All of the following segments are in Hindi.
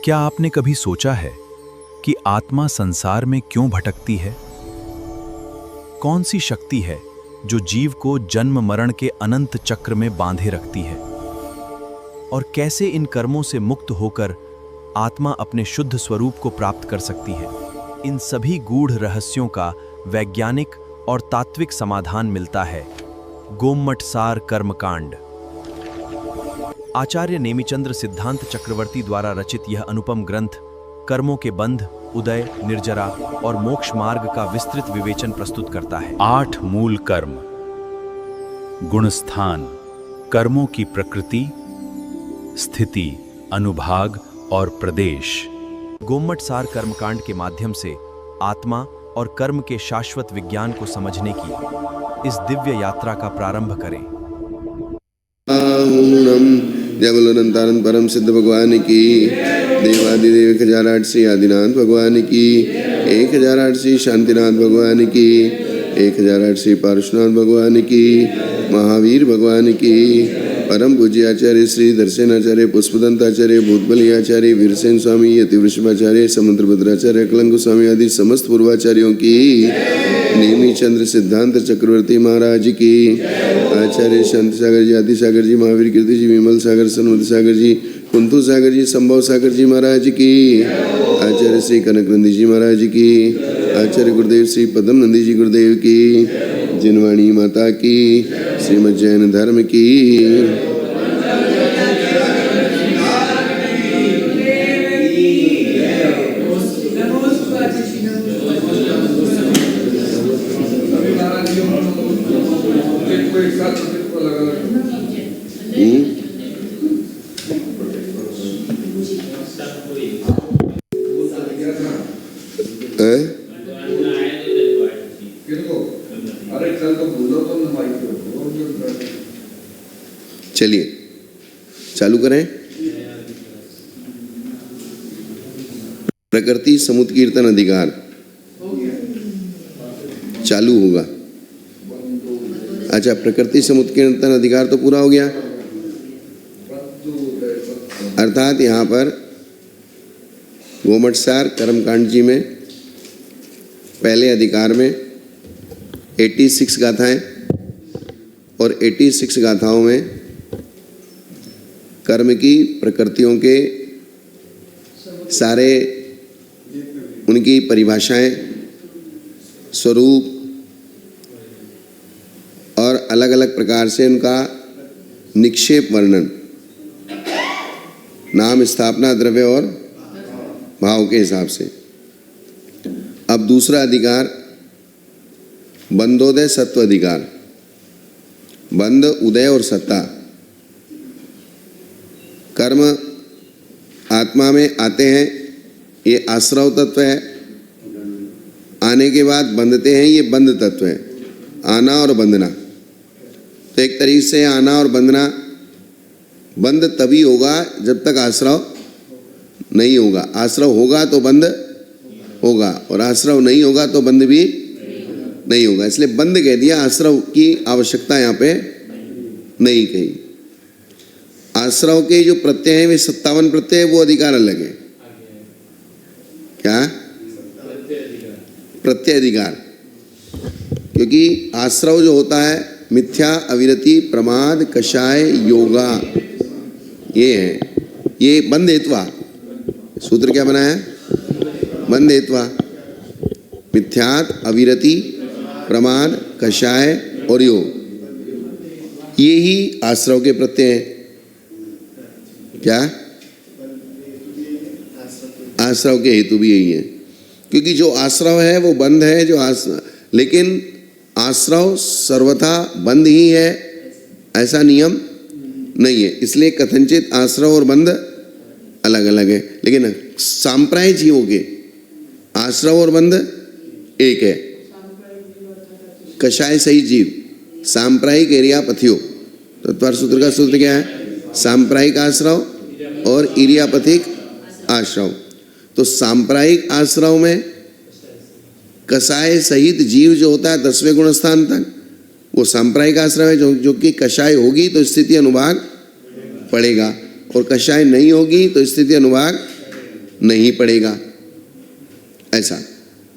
क्या आपने कभी सोचा है कि आत्मा संसार में क्यों भटकती है? कौन सी शक्ति है जो जीव को जन्म मरण के अनंत चक्र में बांधे रखती है? और कैसे इन कर्मों से मुक्त होकर आत्मा अपने शुद्ध स्वरूप को प्राप्त कर सकती है? इन सभी गूढ़ रहस्यों का वैज्ञानिक और तात्विक समाधान मिलता है गोमटसार कर्मकांड। आचार्य नेमिचंद्र सिद्धांत चक्रवर्ती द्वारा रचित यह अनुपम ग्रंथ कर्मों के बंध, उदय, निर्जरा और मोक्ष मार्ग का विस्तृत विवेचन प्रस्तुत करता है। 8 मूल कर्म, गुणस्थान, कर्मों की प्रकृति, स्थिति, अनुभाग और प्रदेश। गोमटसार कर्मकांड के माध्यम से आत्मा और कर्म के शाश्वत विज्ञान को समझने की इस दिव्य यात्रा का प्रारंभ करें। जय बोलो अनंतानंद परम सिद्ध भगवान की, देवादिदेव 1008 श्री आदिनाथ भगवान की, 1008 श्री शांतिनाथ भगवान की, 1008 श्री पारशुनाथ भगवान की, महावीर भगवान की, परम पूज्य आचार्य श्री दर्शनाचार्य पुष्पदंताचार्य भूतबली आचार्य वीरसेन स्वामी यतिवृषभाचार्य समुद्र भद्राचार्य कलंक स्वामी आदि समस्त पूर्वाचार्यों की, नेमिचंद्र सिद्धांत चक्रवर्ती महाराज की, आचार्य शांति सागर जी, आदि सागर जी, महावीर कीर्ति जी, विमल सागर, सन्मति सागर जी, कुंतु सागर जी, संभव सागर जी महाराज की, आचार्य श्री कनक नंदी जी महाराज की, आचार्य गुरुदेव श्री पद्म नंदी जी गुरुदेव की, जिनवाणी माता की, श्रीमद जैन धर्म की। चलिए चालू करें। प्रकृति समुद्र कीर्तन अधिकार चालू होगा। अच्छा, प्रकृति समुद्र कीर्तन अधिकार तो पूरा हो गया। अर्थात यहाँ पर गोमटसार कर्मकांड जी में पहले अधिकार में 86 गाथाएं और 86 गाथाओं में कर्म की प्रकृतियों के सारे उनकी परिभाषाएं, स्वरूप और अलग अलग प्रकार से उनका निक्षेप वर्णन, नाम, स्थापना, द्रव्य और भाव के हिसाब से। अब दूसरा अधिकार बंधोदय सत्व अधिकार, बंध, उदय और सत्ता। कर्म आत्मा में आते हैं, ये आश्रव तत्व है। आने के बाद बंधते हैं, ये बंध तत्व है। आना और बंधना, तो एक तरीके से आना और बंधना, बंध तभी होगा जब तक आश्रव नहीं होगा। आश्रव होगा तो बंध होगा और आश्रव नहीं होगा तो बंध भी नहीं होगा। इसलिए बंध कह दिया, आश्रव की आवश्यकता यहाँ पे नहीं कही। आश्रव के जो प्रत्यय हैं वे 57 प्रत्यय, वो अधिकार अलग है। क्या? प्रत्यय अधिकार। क्योंकि आश्रव जो होता है मिथ्या, अविरति, प्रमाद, कषाय, योगा, ये है। ये बंध हेत्वा, सूत्र क्या बना है? बंध हेत्वा, मिथ्यात, अविरति, प्रमाद, कषाय और योग, ये ही आश्रव के प्रत्यय हैं। क्या? आश्रव के हेतु भी यही है। क्योंकि जो आश्रव है वो बंध है, जो लेकिन आश्रव सर्वथा बंध ही है ऐसा नियम नहीं है। इसलिए कथनचित आश्रव और बंध अलग अलग है, लेकिन सांप्रायिक जीवों के आश्रव और बंध एक है। कषाय सही जीव, सांप्रायिक एरिया पथियो। तत्पर सूत्र का सूत्र क्या है? सांप्रायिक आश्रव और इरियापथिक आश्रव। तो सांप्रायिक आश्रव में कषाय सहित जीव जो होता है 10वें गुण स्थान तक, वो सांप्रायिक आश्रव है। जो कि कषाय होगी तो स्थिति अनुभाग पड़ेगा और कषाय नहीं होगी तो स्थिति अनुभाग नहीं पड़ेगा, ऐसा।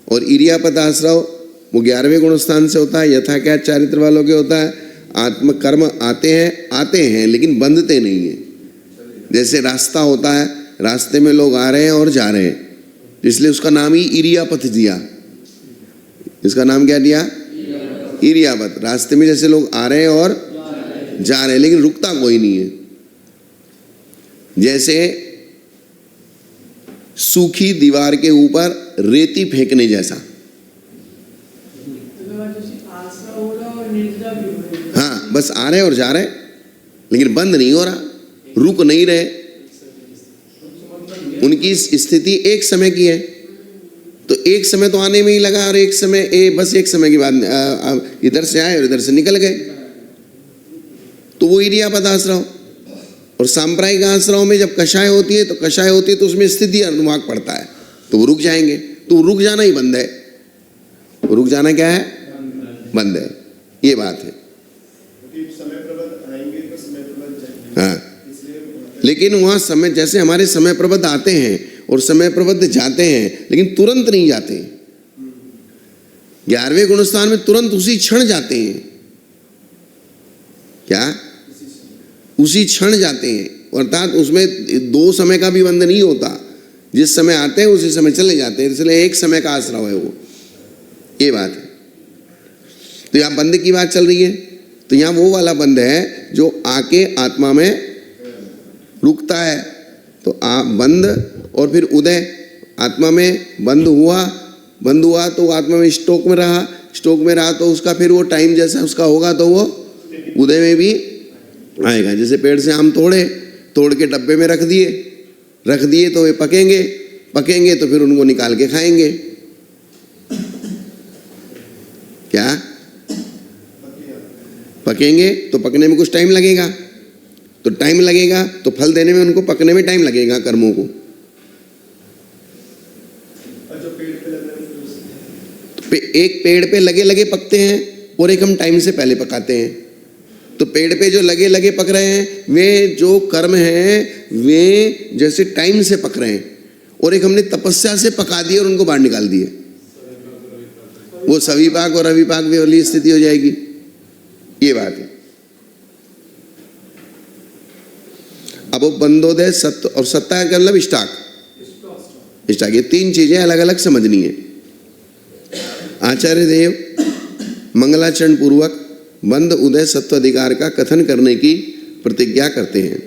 और इरियापत आश्रव वो 11वें गुणस्थान से होता है, यथा क्या चारित्र वालों के होता है, आत्म कर्म आते हैं लेकिन बंधते नहीं है। जैसे रास्ता होता है, रास्ते में लोग आ रहे हैं और जा रहे हैं, इसलिए उसका नाम ही इरियापथ दिया। इसका नाम क्या दिया? इरियापथ। रास्ते में जैसे लोग आ रहे हैं और जा रहे हैं लेकिन रुकता कोई नहीं है। जैसे सूखी दीवार के ऊपर रेती फेंकने जैसा। हाँ, बस आ रहे और जा रहे लेकिन बंद नहीं हो रहा, रुक नहीं रहे। उनकी स्थिति एक समय की है, तो एक समय तो आने में ही लगा और एक समय बस एक समय की बात, इधर से आए और इधर से निकल गए, तो वो इरियापद आश्रम। और सांप्रायिक आश्रम में जब कषाय होती है तो उसमें स्थिति अनुवाद पड़ता है, तो वो रुक जाएंगे। तो रुक जाना ही बंद है, रुक जाना क्या है? बंद है, ये बात है। हाँ, लेकिन वहाँ समय, जैसे हमारे समय प्रबद्ध आते हैं और समय प्रबद्ध जाते हैं, लेकिन तुरंत नहीं जाते। 11वें गुणस्थान में तुरंत उसी क्षण जाते हैं। क्या? उसी क्षण जाते हैं, अर्थात उसमें दो समय का भी बंध नहीं होता। जिस समय आते हैं उसी समय चले जाते हैं, इसलिए एक समय का आश्रय है वो, ये बात है। तो यहाँ बंध की बात चल रही है, तो यहाँ वो वाला बंध है जो आके आत्मा में रुकता है। तो बंध और फिर उदय, आत्मा में बंद हुआ तो आत्मा में स्टॉक में रहा तो उसका फिर वो टाइम जैसा उसका होगा तो वो उदय में भी आएगा। जैसे पेड़ से आम तोड़ के डब्बे में रख दिए तो वे पकेंगे तो फिर उनको निकाल के खाएंगे। क्या? पकेंगे तो पकने में कुछ टाइम लगेगा, तो फल देने में उनको पकने में टाइम लगेगा कर्मों को। तो एक पेड़ पे लगे पकते हैं और एक हम टाइम से पहले पकाते हैं। तो पेड़ पे जो लगे पक रहे हैं वे जो कर्म हैं वे जैसे टाइम से पक रहे हैं, और एक हमने तपस्या से पका दिए और उनको बाहर निकाल दिए, वो सविपाक और अविपाक भी वाली स्थिति हो जाएगी। ये बात है। अब वो बंदोदय, सत्य और सत्ता का मतलब स्टाक, ये तीन चीजें अलग अलग समझनी है। आचार्य देव मंगलाचरण पूर्वक बंद उदय सत्व अधिकार का कथन करने की प्रतिज्ञा करते हैं।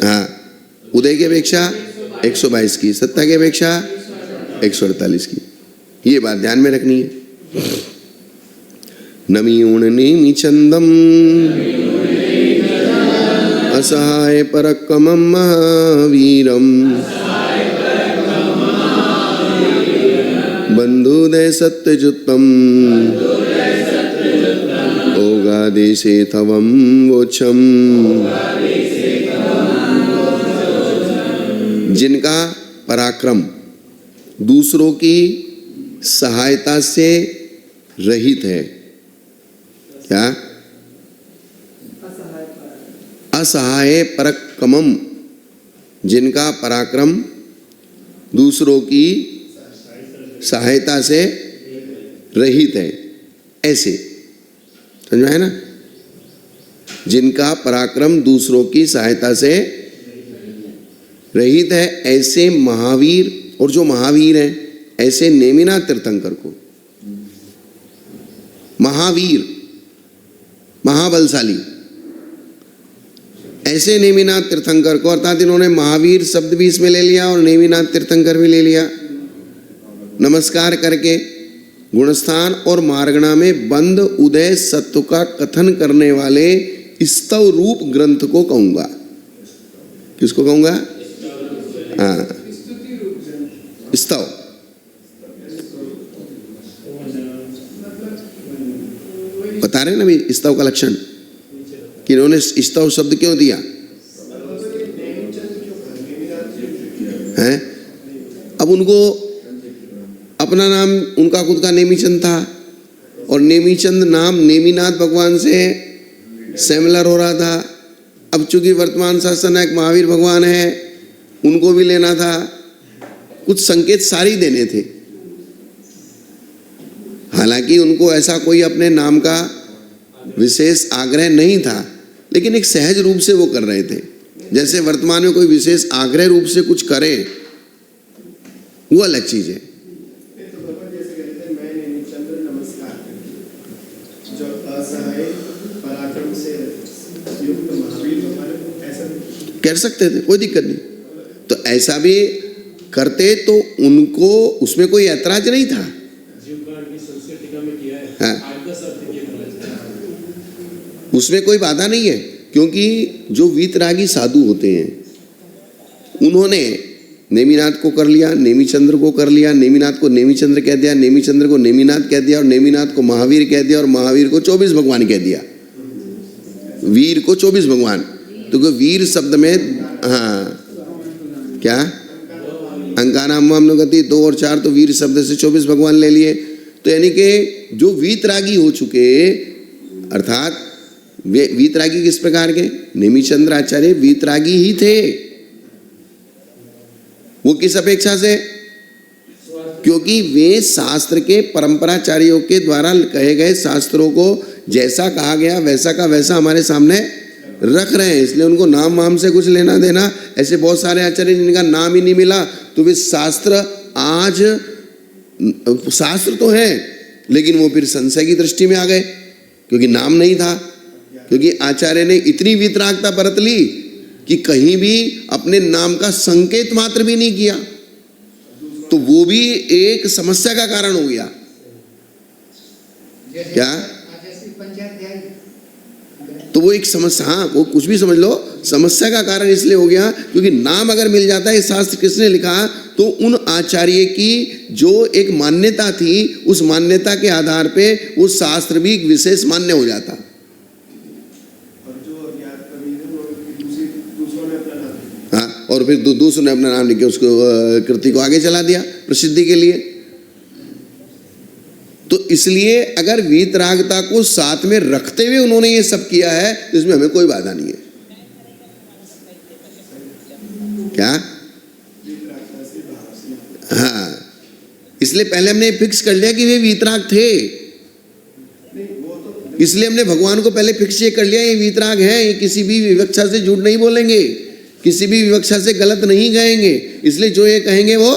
हाँ, उदय की अपेक्षा 122 की, सत्ता की अपेक्षा 148 की, ये बात ध्यान में रखनी है। नमीऊण नेमि चंदम असहाय परक्कमं महावीरम बंधुदय सत्यजुत्तम ओगादेशे तवं वोच्छम। जिनका पराक्रम दूसरों की सहायता से रहित है। क्या? असहाय पराक्रमम, जिनका पराक्रम दूसरों की सहायता से रहित है, ऐसे समझ में आया ना? जिनका पराक्रम दूसरों की सहायता से रहित है, ऐसे महावीर, और जो महावीर हैं ऐसे नेमिनाथ तीर्थंकर को, महावीर महाबलशाली, ऐसे नेमिनाथ तीर्थंकर को, अर्थात इन्होंने महावीर शब्द भी इसमें ले लिया और नेमिनाथ तीर्थंकर भी ले लिया, नमस्कार करके गुणस्थान और मार्गणा में बंद उदय सत्व का कथन करने वाले स्तव रूप ग्रंथ को कहूंगा। किसको कहूंगा? हाँ, स्तव। बता रहे ना भी स्तव का लक्षण, कि इन्होंने स्तव शब्द क्यों दिया है? अब उनको अपना नाम, उनका खुद का नेमीचंद था, और नेमीचंद नाम नेमिनाथ भगवान से सिमिलर हो रहा था। अब चूंकि वर्तमान शास्त्र नायक महावीर भगवान है, उनको भी लेना था, कुछ संकेत सारी देने थे। हालांकि उनको ऐसा कोई अपने नाम का विशेष आग्रह नहीं था, लेकिन एक सहज रूप से वो कर रहे थे। जैसे वर्तमान में कोई विशेष आग्रह रूप से कुछ करे, वो अलग चीज है। कर सकते थे, कोई दिक्कत नहीं। तो ऐसा भी करते तो उनको उसमें कोई ऐतराज नहीं था। हाँ, उसमें कोई बाधा नहीं है, क्योंकि जो वीतरागी साधु होते हैं उन्होंने नेमिनाथ को कर लिया, नेमिचंद्र को कर लिया, नेमिनाथ को नेमिचंद्र कह दिया, नेमिचंद्र को नेमिनाथ कह दिया, और नेमिनाथ को महावीर कह दिया, और महावीर को 24 भगवान कह दिया। वीर को 24 भगवान, तो वीर शब्द में हाँ क्या अंकानाम गति 2 और 4, तो वीर शब्द से 24 भगवान ले लिए। तो यानी कि जो वीतरागी हो चुके, अर्थात वे वीतरागी किस प्रकार के, नेमिचंद्र आचार्य वीतरागी ही थे। वो किस अपेक्षा से, क्योंकि वे शास्त्र के परंपराचार्यों के द्वारा कहे गए शास्त्रों को जैसा कहा गया वैसा का वैसा हमारे सामने रख रहे हैं, इसलिए उनको नाम वाम से कुछ लेना देना। ऐसे बहुत सारे आचार्य जिनका नाम ही नहीं मिला, तो वे शास्त्र आज शास्त्र तो है, लेकिन वो फिर संशय की दृष्टि में आ गए, क्योंकि नाम नहीं था। क्योंकि आचार्य ने इतनी वितरागता बरत ली कि कहीं भी अपने नाम का संकेत मात्र भी नहीं किया, तो वो भी एक समस्या का कारण हो गया। क्या, तो वो एक समस्या, हाँ वो कुछ भी समझ लो, समस्या का कारण इसलिए हो गया क्योंकि नाम अगर मिल जाता है, शास्त्र किसने लिखा, तो उन आचार्य की जो एक मान्यता थी, उस मान्यता के आधार पे वो शास्त्र भी विशेष मान्य हो जाता। हाँ, और फिर दूसरों ने अपना नाम लिख के उसको कृति को आगे चला दिया प्रसिद्धि के लिए। तो इसलिए अगर वीतरागता को साथ में रखते हुए उन्होंने ये सब किया है, तो इसमें हमें कोई बाधा नहीं है। क्या, हाँ, इसलिए पहले हमने फिक्स कर लिया कि वे वीतराग थे, इसलिए हमने भगवान को पहले फिक्स ये कर लिया, ये वीतराग है, ये किसी भी विवक्षा से झूठ नहीं बोलेंगे, किसी भी विवक्षा से गलत नहीं कहेंगे, इसलिए जो ये कहेंगे वो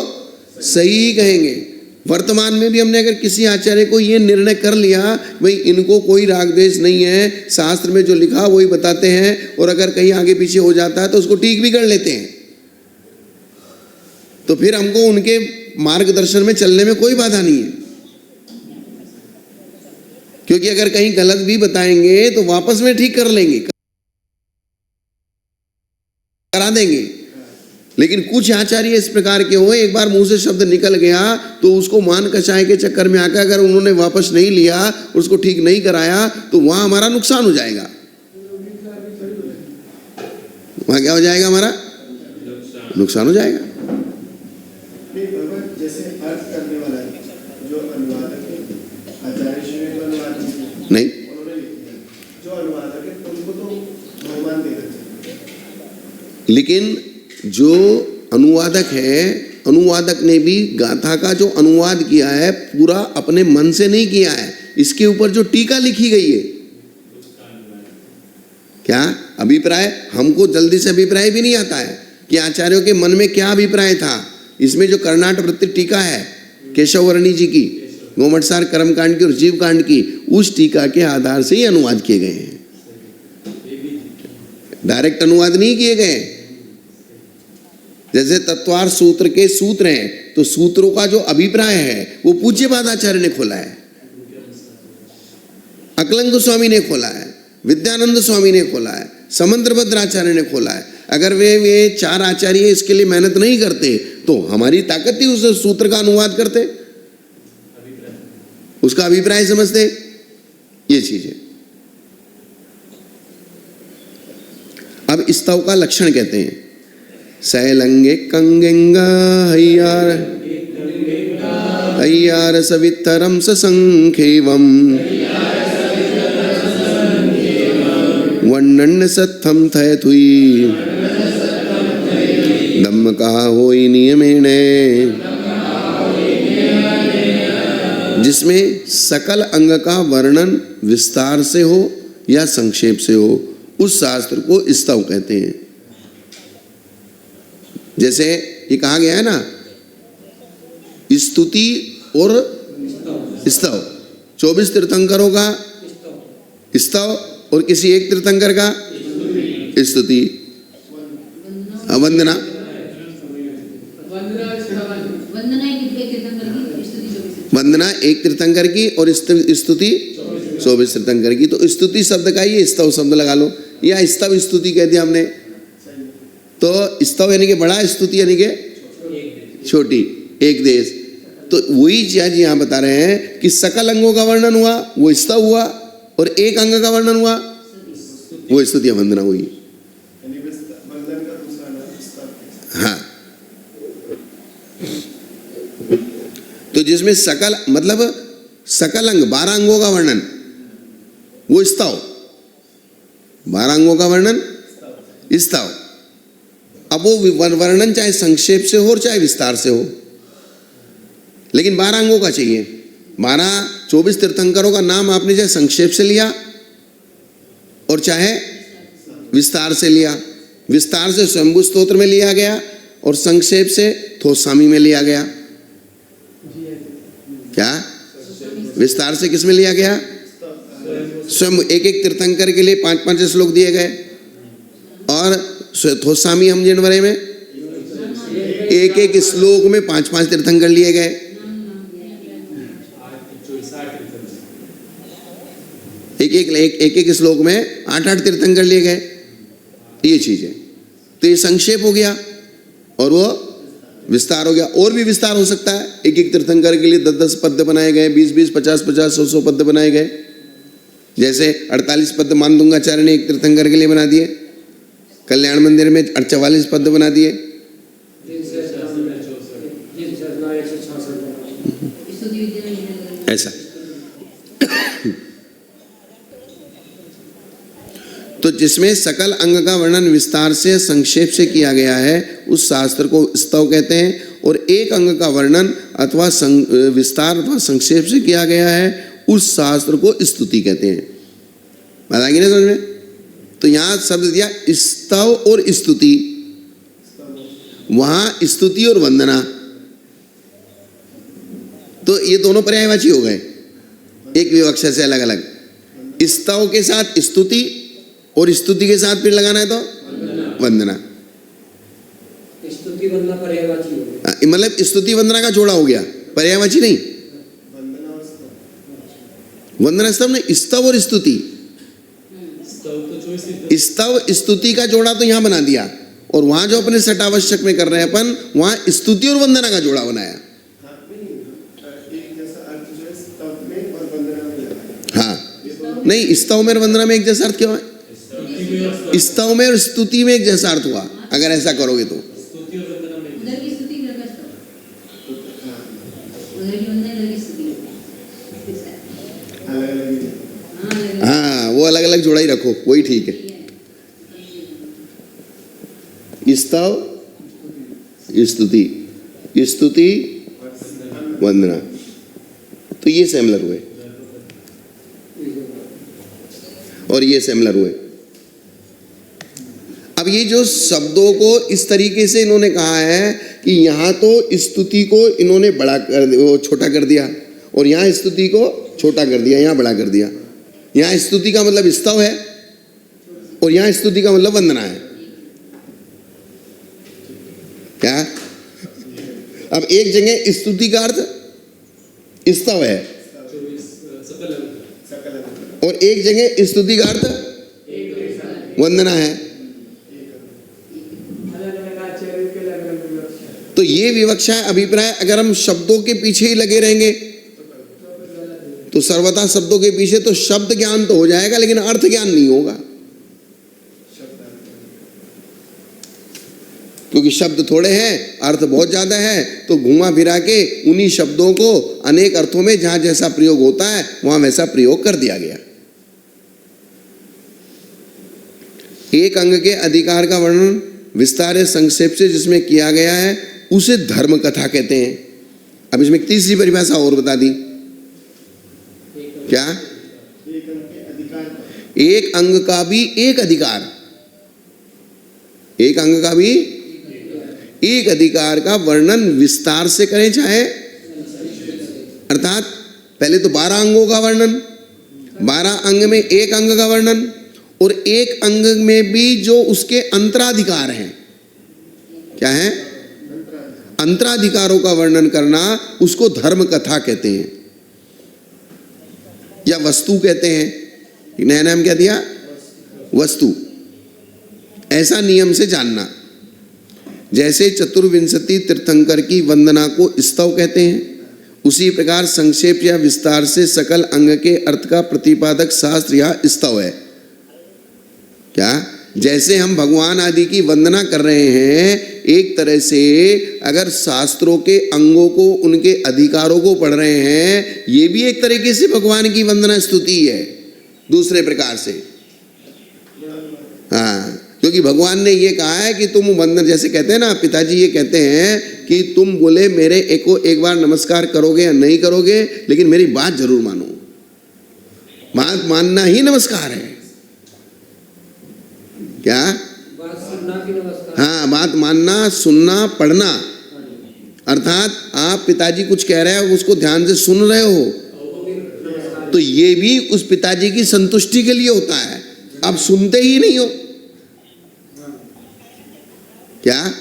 सही कहेंगे। वर्तमान में भी हमने अगर किसी आचार्य को ये निर्णय कर लिया भाई इनको कोई राग द्वेष नहीं है, शास्त्र में जो लिखा वही बताते हैं, और अगर कहीं आगे पीछे हो जाता है तो उसको ठीक भी कर लेते हैं, तो फिर हमको उनके मार्गदर्शन में चलने में कोई बाधा नहीं है। क्योंकि अगर कहीं गलत भी बताएंगे तो वापस में ठीक कर लेंगे, करा देंगे। लेकिन कुछ आचार्य इस प्रकार के हो, एक बार मुंह से शब्द निकल गया तो उसको मान कचाए के चक्कर में आकर अगर उन्होंने वापस नहीं लिया और उसको ठीक नहीं कराया, तो वहां हमारा नुकसान हो जाएगा। वहां क्या हो जाएगा, हमारा नुकसान हो जाएगा। जैसे अर्थ करने वाला है, जो अनुवादक है, आचार्य श्री ने अनुवाद नहीं, जो अनुवादक है उनको तो भगवान दे देते हैं। लेकिन जो अनुवादक है, अनुवादक ने भी गाथा का जो अनुवाद किया है पूरा अपने मन से नहीं किया है, इसके ऊपर जो टीका लिखी गई है, क्या अभिप्राय, हमको जल्दी से अभिप्राय भी नहीं आता है कि आचार्यों के मन में क्या अभिप्राय था। इसमें जो कर्नाट वृत्ति टीका है केशव वर्णी जी की, गोमटसार कर्मकांड की और जीव कांड की, उस टीका के आधार से ही अनुवाद किए गए हैं, डायरेक्ट अनुवाद नहीं किए गए। जैसे तत्वार सूत्र के सूत्र हैं, तो सूत्रों का जो अभिप्राय है वो पूज्यपाद आचार्य ने खोला है, अकलंग स्वामी ने खोला है, विद्यानंद स्वामी ने खोला है, समंद्रभद्र आचार्य ने खोला है। अगर वे चार आचार्य इसके लिए मेहनत नहीं करते तो हमारी ताकत ही उस सूत्र का अनुवाद करते, उसका अभिप्राय समझते, ये चीज है। अब स्तव का लक्षण कहते हैं, शैलंगे कंगेंगा हय्यार हय्यार सवितरम ससंखेवम वर्णन सत्थम थय थुई धम्म कहा होई नियमेण, जिसमें सकल अंग का वर्णन विस्तार से हो या संक्षेप से हो, उस शास्त्र को स्तव कहते हैं। जैसे ये कहा गया है ना, स्तुति और स्तव, 24 तीर्थंकरों का स्तव और किसी एक तीर्थंकर का स्तुति, वंदना। वंदना एक तीर्थंकर की और स्तुति 24 तीर्थंकर की। तो स्तुति शब्द का ये स्तव शब्द लगा लो, या स्तव स्तुति कह दिया हमने। तो स्तव यानी कि बड़ा, स्तुति यानी कि छोटी, एक देश। तो वही चीज यहाँ बता रहे हैं कि सकल अंगों का वर्णन हुआ वो स्तव हुआ, और एक अंग का वर्णन हुआ वो स्तुति वंदना हुई। हाँ, तो जिसमें सकल मतलब सकल अंग 12 अंगों का वर्णन वो स्तव, 12 अंगों का वर्णन स्तव। अब वो वर्णन चाहे संक्षेप से हो और चाहे विस्तार से हो, लेकिन 12 अंगों का चाहिए। 24 तीर्थंकरों का नाम आपने चाहे संक्षेप से लिया और चाहे विस्तार से लिया। विस्तार से शंभु स्तोत्र में लिया गया और संक्षेप से थोसामी में लिया गया। क्या विस्तार से किस में लिया गया? स्वयं एक एक तीर्थंकर के लिए 5-5 श्लोक दिए गए, और थोसामी हम जिनवरे में एक एक श्लोक में 5-5 तीर्थंकर लिए गए। एक एक श्लोक में 8-8 तीर्थंकर लिए गए। ये चीज है। तो ये संक्षेप हो गया और वो विस्तार हो गया। और भी विस्तार हो सकता है। एक एक तीर्थंकर के लिए 10-10 पद्य बनाए गए, 20-20, 50-50, 100-100 पद्य बनाए गए। जैसे 48 पद्य मानदुंगाचार्य ने एक तीर्थंकर के लिए बना दिए, कल्याण मंदिर में 44 पद्य बना दिए। ऐसा। तो जिसमें सकल अंग का वर्णन विस्तार से संक्षेप से किया गया है उस शास्त्र को स्तव कहते हैं, और एक अंग का वर्णन अथवा विस्तार अथवा संक्षेप से किया गया है उस शास्त्र को स्तुति कहते हैं। बात आ गई ना समझ में? तो यहाँ शब्द दिया स्तव और स्तुति, वहां स्तुति और वंदना, तो ये दोनों पर्यायवाची हो गए, एक विवक्षा से अलग अलग। स्तव के साथ स्तुति और स्तुति के साथ फिर लगाना है तो वंदना। स्तुति वंदना पर्यायवाची हो गया, मतलब स्तुति वंदना का जोड़ा हो गया, पर्यायवाची नहीं। वंदना स्तव नहीं, स्तव और स्तुति। स्तव स्तुति का जोड़ा तो यहां बना दिया, और वहां जो अपने सटावश्यक में कर रहे हैं अपन, वहां स्तुति और वंदना का जोड़ा बनाया। हाँ, नहीं, स्तव में और वंदना में एक जैसा अर्थ क्यों है? स्तव में और स्तुति में एक जैसा अर्थ हुआ अगर ऐसा करोगे तो। हाँ, वो अलग अलग जोड़ा ही रखो, वही ठीक है। स्तव स्तुति, स्तुति वंदना, तो ये सिमिलर हुए और ये सिमिलर हुए। अब ये जो शब्दों को इस तरीके से इन्होंने कहा है कि यहाँ तो स्तुति को इन्होंने बड़ा कर छोटा कर दिया, और यहाँ स्तुति को छोटा कर दिया, यहाँ बड़ा कर दिया। यहाँ स्तुति का मतलब स्तव है और यहाँ स्तुति का मतलब वंदना है। क्या? अब एक जगह स्तुति का अर्थ स्तव है और एक जगह स्तुति का अर्थ वंदना है। तो ये विवक्षा अभिप्राय अगर हम शब्दों के पीछे ही लगे रहेंगे तो सर्वथा शब्दों के पीछे तो शब्द ज्ञान तो हो जाएगा लेकिन अर्थ ज्ञान नहीं होगा, क्योंकि शब्द थोड़े हैं, अर्थ बहुत ज्यादा है। तो घुमा फिरा के उन्हीं शब्दों को अनेक अर्थों में जहां जैसा प्रयोग होता है वहां वैसा प्रयोग कर दिया गया। एक अंग के अधिकार का वर्णन विस्तार या संक्षेप से जिसमें किया गया है उसे धर्म कथा कहते हैं। अब इसमें तीसरी परिभाषा और बता दी, क्या? एक अंग के अधिकार, एक अंग का भी एक अधिकार, एक अंग का भी एक अधिकार का वर्णन विस्तार से करें चाहे, अर्थात पहले तो 12 अंगों का वर्णन, 12 अंग में एक अंग का वर्णन, और एक अंग में भी जो उसके अंतराधिकार हैं, क्या है? अंतराधिकारों का वर्णन करना, उसको धर्म कथा कहते हैं या वस्तु कहते हैं। नया नाम क्या दिया? वस्तु। ऐसा नियम से जानना। जैसे चतुर्विंशति तीर्थंकर की वंदना को स्तव कहते हैं, उसी प्रकार संक्षेप या विस्तार से सकल अंग के अर्थ का प्रतिपादक शास्त्र या स्तव है। क्या? जैसे हम भगवान आदि की वंदना कर रहे हैं, एक तरह से अगर शास्त्रों के अंगों को, उनके अधिकारों को पढ़ रहे हैं, ये भी एक तरीके से भगवान की वंदना स्तुति है दूसरे प्रकार से। हाँ, क्योंकि भगवान ने ये कहा है कि तुम वंदन, जैसे कहते हैं ना, पिताजी ये कहते हैं कि तुम बोले मेरे एक बार नमस्कार करोगे या नहीं करोगे, लेकिन मेरी बात जरूर मानो। बात मानना ही नमस्कार है। क्या? हाँ, बात मानना, सुनना, पढ़ना। अर्थात आप पिताजी कुछ कह रहे हो, उसको ध्यान से सुन रहे हो, तो ये भी उस पिताजी की संतुष्टि के लिए होता है। आप सुनते ही नहीं हो, क्या?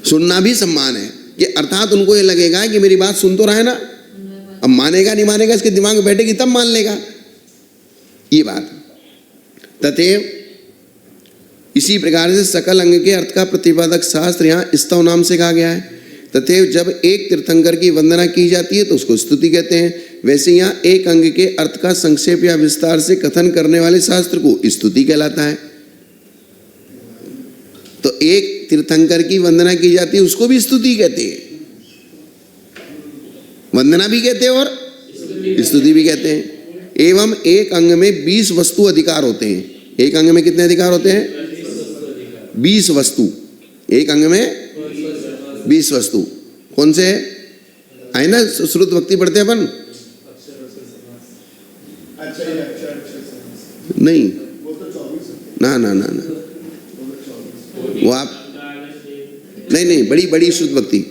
सुनना भी सम्मान है। कि अर्थात उनको ये लगेगा कि मेरी बात सुन तो रहा है ना, अब मानेगा नहीं मानेगा इसके दिमाग में बैठेगी तब मान लेगा, ये बात। तथैव इसी प्रकार से सकल अंग के अर्थ का प्रतिपादक शास्त्र यहाँ स्तव नाम से कहा गया है। तथैव जब एक तीर्थंकर की वंदना की जाती है तो उसको स्तुति कहते हैं। वैसे यहाँ एक अंग के अर्थ का संक्षेप या विस्तार से कथन करने वाले शास्त्र को स्तुति कहलाता है। तो एक तीर्थंकर की वंदना की जाती है उसको भी स्तुति कहते हैं, वंदना भी कहते हैं और स्तुति भी कहते हैं। एवं एक अंग में 20 वस्तु अधिकार होते हैं। एक अंग में कितने अधिकार होते हैं? 20 वस्तु। एक अंग में 20 वस्तु। कौन से है ना? श्रुत भक्ति पढ़ते हैं अपन? नहीं, ना ना ना ना, वो आप नहीं, बड़ी बड़ी शुद्ध भक्ति।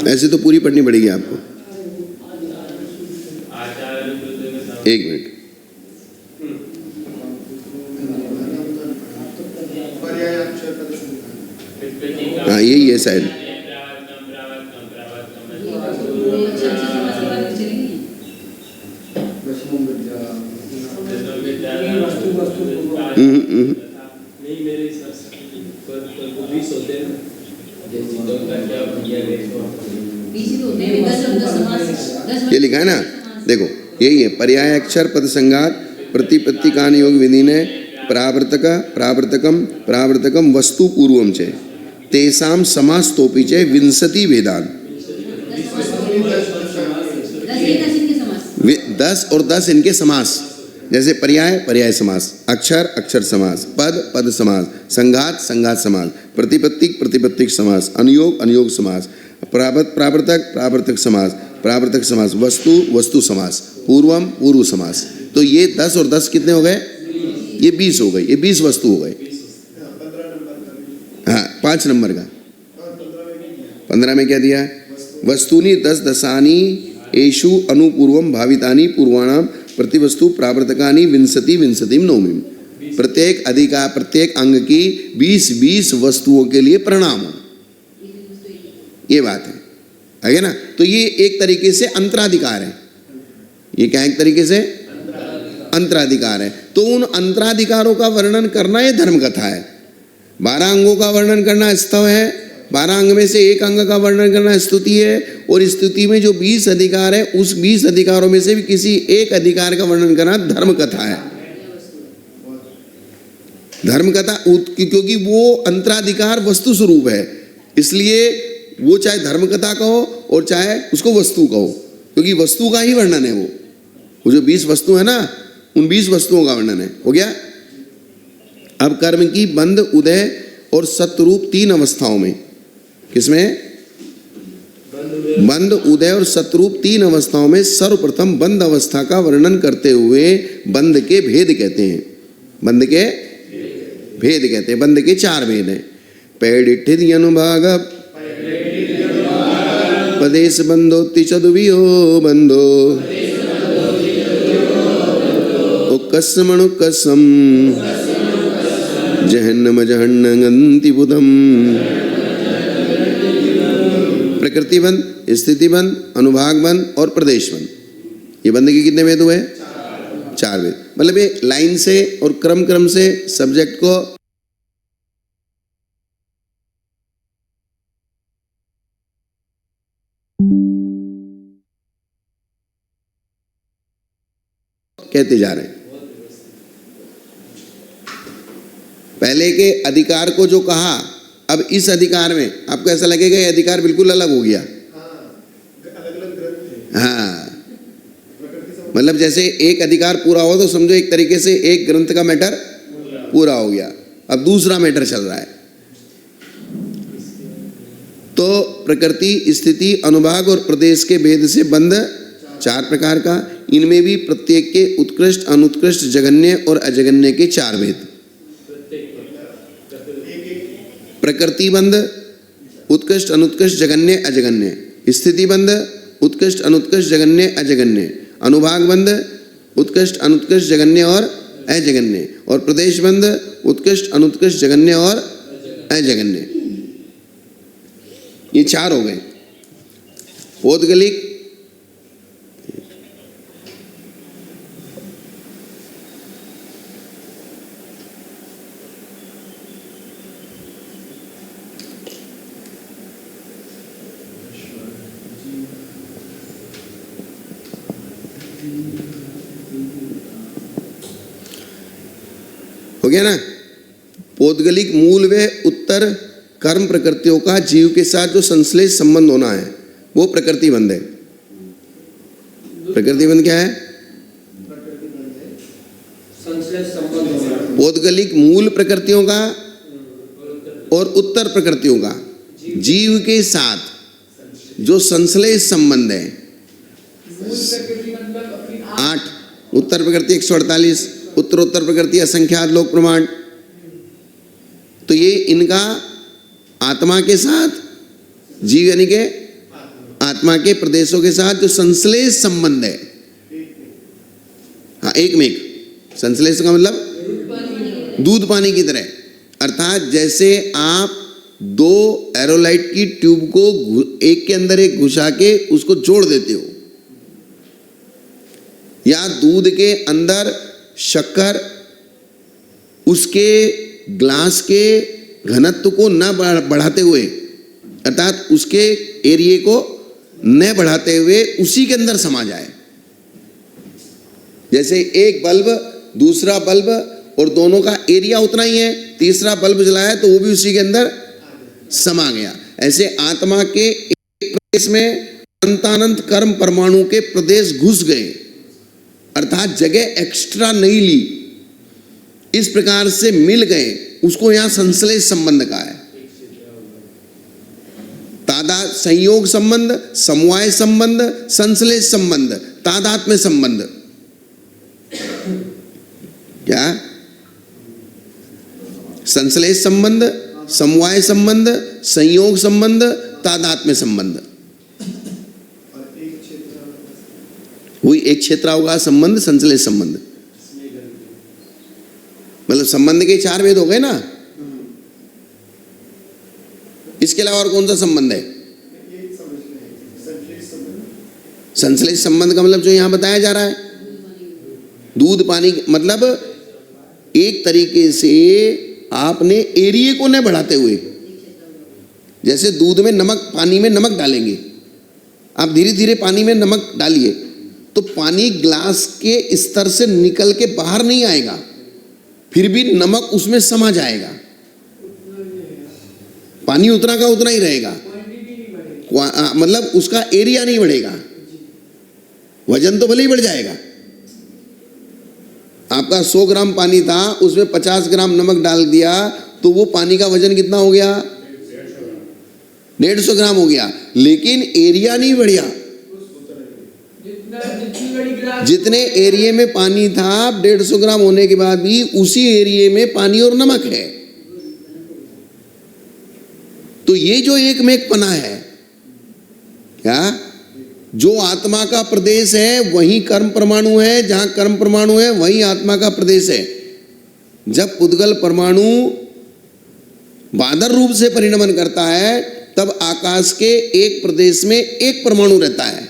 ऐसे तो पूरी पढ़नी पड़ेगी आपको। एक मिनट, हाँ यही है शायद। ये लिखा है ना, देखो यही है। पर्याय अक्षर पद संघात प्रतिपत्ति कान योग विधि ने प्रावर्तक प्रावर्तकम प्रावर्तकम वस्तु पूर्वम चे तेसाम समास्तोपि चे विंशति वेदान। 10 और 10 इनके समास, जैसे पर्याय पर्याय समास, अक्षर अक्षर समास, पद पद समास, संघात संघात समास, प्रतिपत्तिक प्रतिपत्तिक समास, अनुयोग अनुयोग समास, प्रावर्तक प्रावर्तक समास, प्रावर्तक समास, वस्तु वस्तु समास, पूर्वम पूर्व समास। तो ये 10 और 10 कितने हो गए? ये 20 हो गए, ये 20 वस्तु हो गए। हाँ, 5 नंबर का 15 में क्या दिया है? वस्तुनि 10 दशानी एषु अनुपूर्वम भावितानि पूर्वाणाम प्रतिवस्तु प्रावर्तकानि विंशति विंशतिम नवमीम। प्रत्येक अधिकार, प्रत्येक अंग की 20 वस्तुओं के लिए प्रणाम हो, ये बात है ना? तो ये एक तरीके से अंतराधिकार है। ये क्या एक तरीके से अंतराधिकार है। तो उन अंतराधिकारों का वर्णन करना ये धर्म कथा है। 12 अंगों का वर्णन करना स्तव है, 12 अंग में से एक अंग का वर्णन करना स्तुति है, और स्तुति में जो 20 अधिकार है उस 20 अधिकारों में से भी किसी एक अधिकार का वर्णन करना धर्म कथा है। धर्म कथा क्योंकि वो अंतराधिकार वस्तु स्वरूप है, इसलिए वो चाहे धर्म कथा कहो और चाहे उसको वस्तु कहो, क्योंकि वस्तु का ही वर्णन है। वो जो 20 वस्तु है ना, उन 20 वस्तुओं का वर्णन है। हो गया। अब कर्म की बंध, उदय और सत्रूप 3 अवस्थाओं में, किसमें? बंध, उदय और सत्रूप 3 अवस्थाओं में सर्वप्रथम बंध अवस्था का वर्णन करते हुए बंध के भेद कहते हैं। बंध के भेद कहते हैं। बंध के 4 भेद हैं। पैडिठ्ठि अनुभाग, पदेश बंधोति चतुर्वियो बंधो, उक्कस्मणुक्कस्म जहन्नम जहन्नगन्ति बुधम। प्रकृति बंध, स्थिति बंध, अनुभाग बंध और प्रदेश बंध। ये बंध के कितने भेद हुए? 4 भेद। मतलब ये लाइन से और क्रम से सब्जेक्ट को कहते जा रहे हैं। पहले के अधिकार को जो कहा, अब इस अधिकार में आपको ऐसा लगेगा ये अधिकार बिल्कुल अलग हो गया। अलग-अलग ग्रंथ है। हाँ, मतलब जैसे एक अधिकार पूरा हो तो समझो एक तरीके से एक ग्रंथ का मैटर पूरा हो गया, अब दूसरा मैटर चल रहा है। तो प्रकृति, स्थिति, अनुभाग और प्रदेश के भेद से बंध 4 प्रकार का। इनमें भी प्रत्येक के उत्कृष्ट, अनुत्कृष्ट, जघन्य और अजगन्य के 4 भेद। प्रकृति बंध, उत्कृष्ट, अनुत्कृष्ट, जघन्य, अजगन्य। स्थिति बंध, उत्कृष्ट, अनुत्कृष्ट, जघन्य, अजगन्य। अनुभाग बंध, उत्कृष्ट, अनुत्कृष्ट, जघन्य और अजगन्य। और प्रदेश बंध, उत्कृष्ट, अनुत्कृष्ट, जघन्य और अजगन्य। ये 4 हो गए। पौद्गलिक, हो गया ना। पौद्गलिक मूल व उत्तर कर्म प्रकृतियों का जीव के साथ जो संश्लेष संबंध होना है वो प्रकृति बंध है। प्रकृति बंध क्या है? संश्लेष संबंध। पौद्गलिक मूल प्रकृतियों का और उत्तर प्रकृतियों का जीव के साथ जो संश्लेष संबंध है। 8 उत्तर प्रकृति 148, उत्तरोत्तर प्रकृति असंख्यात लोक प्रमाण। तो ये इनका आत्मा के साथ, जीव यानी के आत्मा के प्रदेशों के साथ जो संश्लेष संबंध है। हाँ, एक में एक। संश्लेष का मतलब दूध पानी की तरह। अर्थात जैसे आप 2 एरोलाइट की ट्यूब को एक के अंदर एक घुसा के उसको जोड़ देते हो, या दूध के अंदर शक्कर उसके ग्लास के घनत्व को न बढ़ाते हुए, अर्थात उसके एरिया को न बढ़ाते हुए उसी के अंदर समा जाए। जैसे एक बल्ब, दूसरा बल्ब और दोनों का एरिया उतना ही है, तीसरा बल्ब जलाया तो वो भी उसी के अंदर समा गया। ऐसे आत्मा के एक प्रदेश में अनंतानंत कर्म परमाणु के प्रदेश घुस गए, अर्थात जगह एक्स्ट्रा नहीं ली, इस प्रकार से मिल गए। उसको यहां संश्लेष संबंध कहा है। तादात, संयोग संबंध, समवाय संबंध, संश्लेष संबंध, तादात्म्य संबंध। क्या? संश्लेष संबंध, समवाय संबंध, संयोग संबंध, तादात्म्य संबंध। वही एक क्षेत्रावकाश संबंध, संश्लेष संबंध। मतलब संबंध के 4 भेद हो गए ना। इसके अलावा और कौन सा संबंध है? संश्लेष संबंध का मतलब जो यहां बताया जा रहा है, दूध पानी, मतलब एक तरीके से आपने एरिया को न बढ़ाते हुए, जैसे दूध में नमक, पानी में नमक डालेंगे, आप धीरे धीरे पानी में नमक डालिए तो पानी ग्लास के स्तर से निकल के बाहर नहीं आएगा, फिर भी नमक उसमें समा जाएगा, पानी उतना का उतना ही रहेगा। मतलब उसका एरिया नहीं बढ़ेगा, वजन तो भले ही बढ़ जाएगा। आपका 100 ग्राम पानी था, उसमें 50 ग्राम नमक डाल दिया तो वो पानी का वजन कितना हो गया? 150 ग्राम हो गया, लेकिन एरिया नहीं बढ़िया। जितने एरिया में पानी था 150 ग्राम होने के बाद भी उसी एरिया में पानी और नमक है। तो ये जो एकमेकपना है, क्या जो आत्मा का प्रदेश है वहीं कर्म परमाणु है, जहां कर्म परमाणु है वहीं आत्मा का प्रदेश है। जब पुद्गल परमाणु बादर रूप से परिणमन करता है तब आकाश के एक प्रदेश में एक परमाणु रहता है,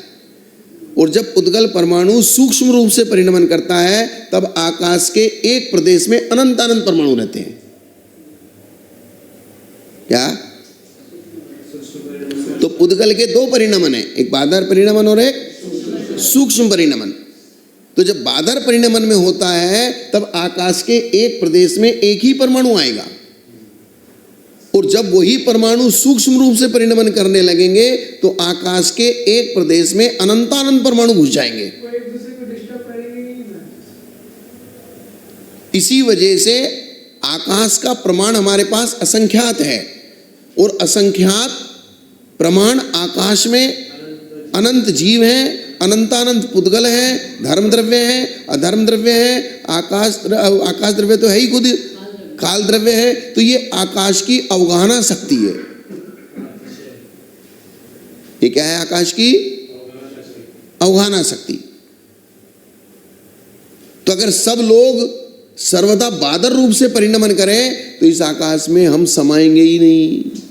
और जब पुद्गल परमाणु सूक्ष्म रूप से परिणमन करता है तब आकाश के एक प्रदेश में अनंत अनंत परमाणु रहते हैं। क्या? तो पुद्गल के दो परिणमन है, एक बादर परिणमन और एक सूक्ष्म परिणमन। तो जब बादर परिणमन में होता है तब आकाश के एक प्रदेश में एक ही परमाणु आएगा, और जब वही परमाणु सूक्ष्म रूप से परिणमन करने लगेंगे तो आकाश के एक प्रदेश में अनंतानंत परमाणु घुस जाएंगे। इसी वजह से आकाश का प्रमाण हमारे पास असंख्यात है, और असंख्यात प्रमाण आकाश में अनंत जीव हैं, अनंतानंत पुद्गल हैं, धर्म द्रव्य हैं, अधर्म द्रव्य हैं, आकाश द्रव्य तो है ही खुद, काल द्रव्य है। तो ये आकाश की अवगाहना शक्ति है। ये क्या है? आकाश की अवगाहना शक्ति। तो अगर सब लोग सर्वदा बादर रूप से परिणमन करें तो इस आकाश में हम समाएंगे ही नहीं।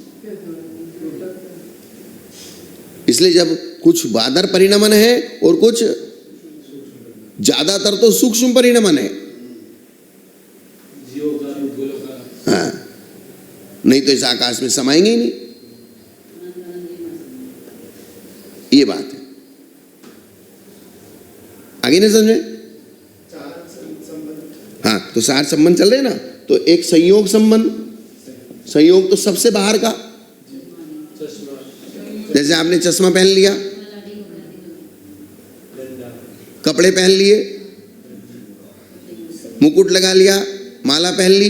इसलिए जब कुछ बादर परिणमन है और कुछ ज्यादातर तो सूक्ष्म परिणमन है, हाँ, नहीं तो इस आकाश में समाएंगे ही नहीं। ये बात है। आगे नहीं समझ में? हाँ, तो 4 संबंध चल रहे हैं ना। तो एक संयोग संबंध, संयोग तो सबसे बाहर का, जैसे आपने चश्मा पहन लिया, कपड़े पहन लिए, मुकुट लगा लिया, माला पहन ली,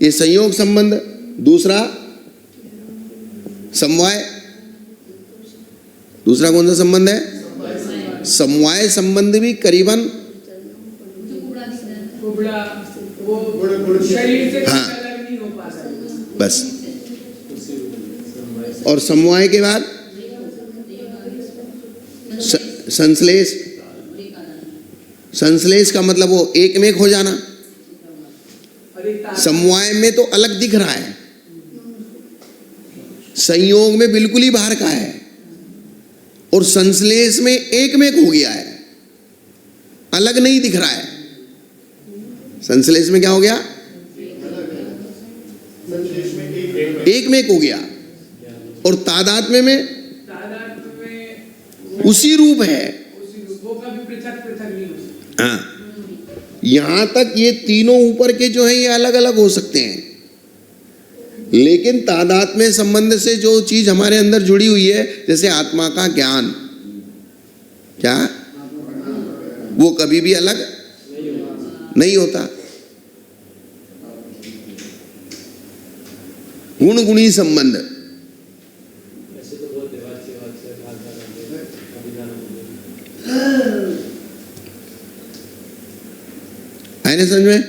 ये संयोग संबंध। दूसरा समवाय, दूसरा कौन सा संबंध है? समवाय संबंध भी करीबन, हाँ, बस। और समवाय के बाद संश्लेष। संश्लेष का मतलब वो एक में एक हो जाना। समवाय में तो अलग दिख रहा है, संयोग में बिल्कुल ही बाहर का है, और संश्लेष में एक में एक हो गया है, अलग नहीं दिख रहा है। संश्लेष में क्या हो गया? एक में एक हो गया, और तादात्म्य में उसी रूप है। हाँ, यहां तक ये तीनों ऊपर के जो है ये अलग अलग हो सकते हैं, लेकिन तादात्म्य संबंध से जो चीज हमारे अंदर जुड़ी हुई है, जैसे आत्मा का ज्ञान, क्या वो कभी भी अलग नहीं होता। गुण गुणी संबंध, है ना समझ में?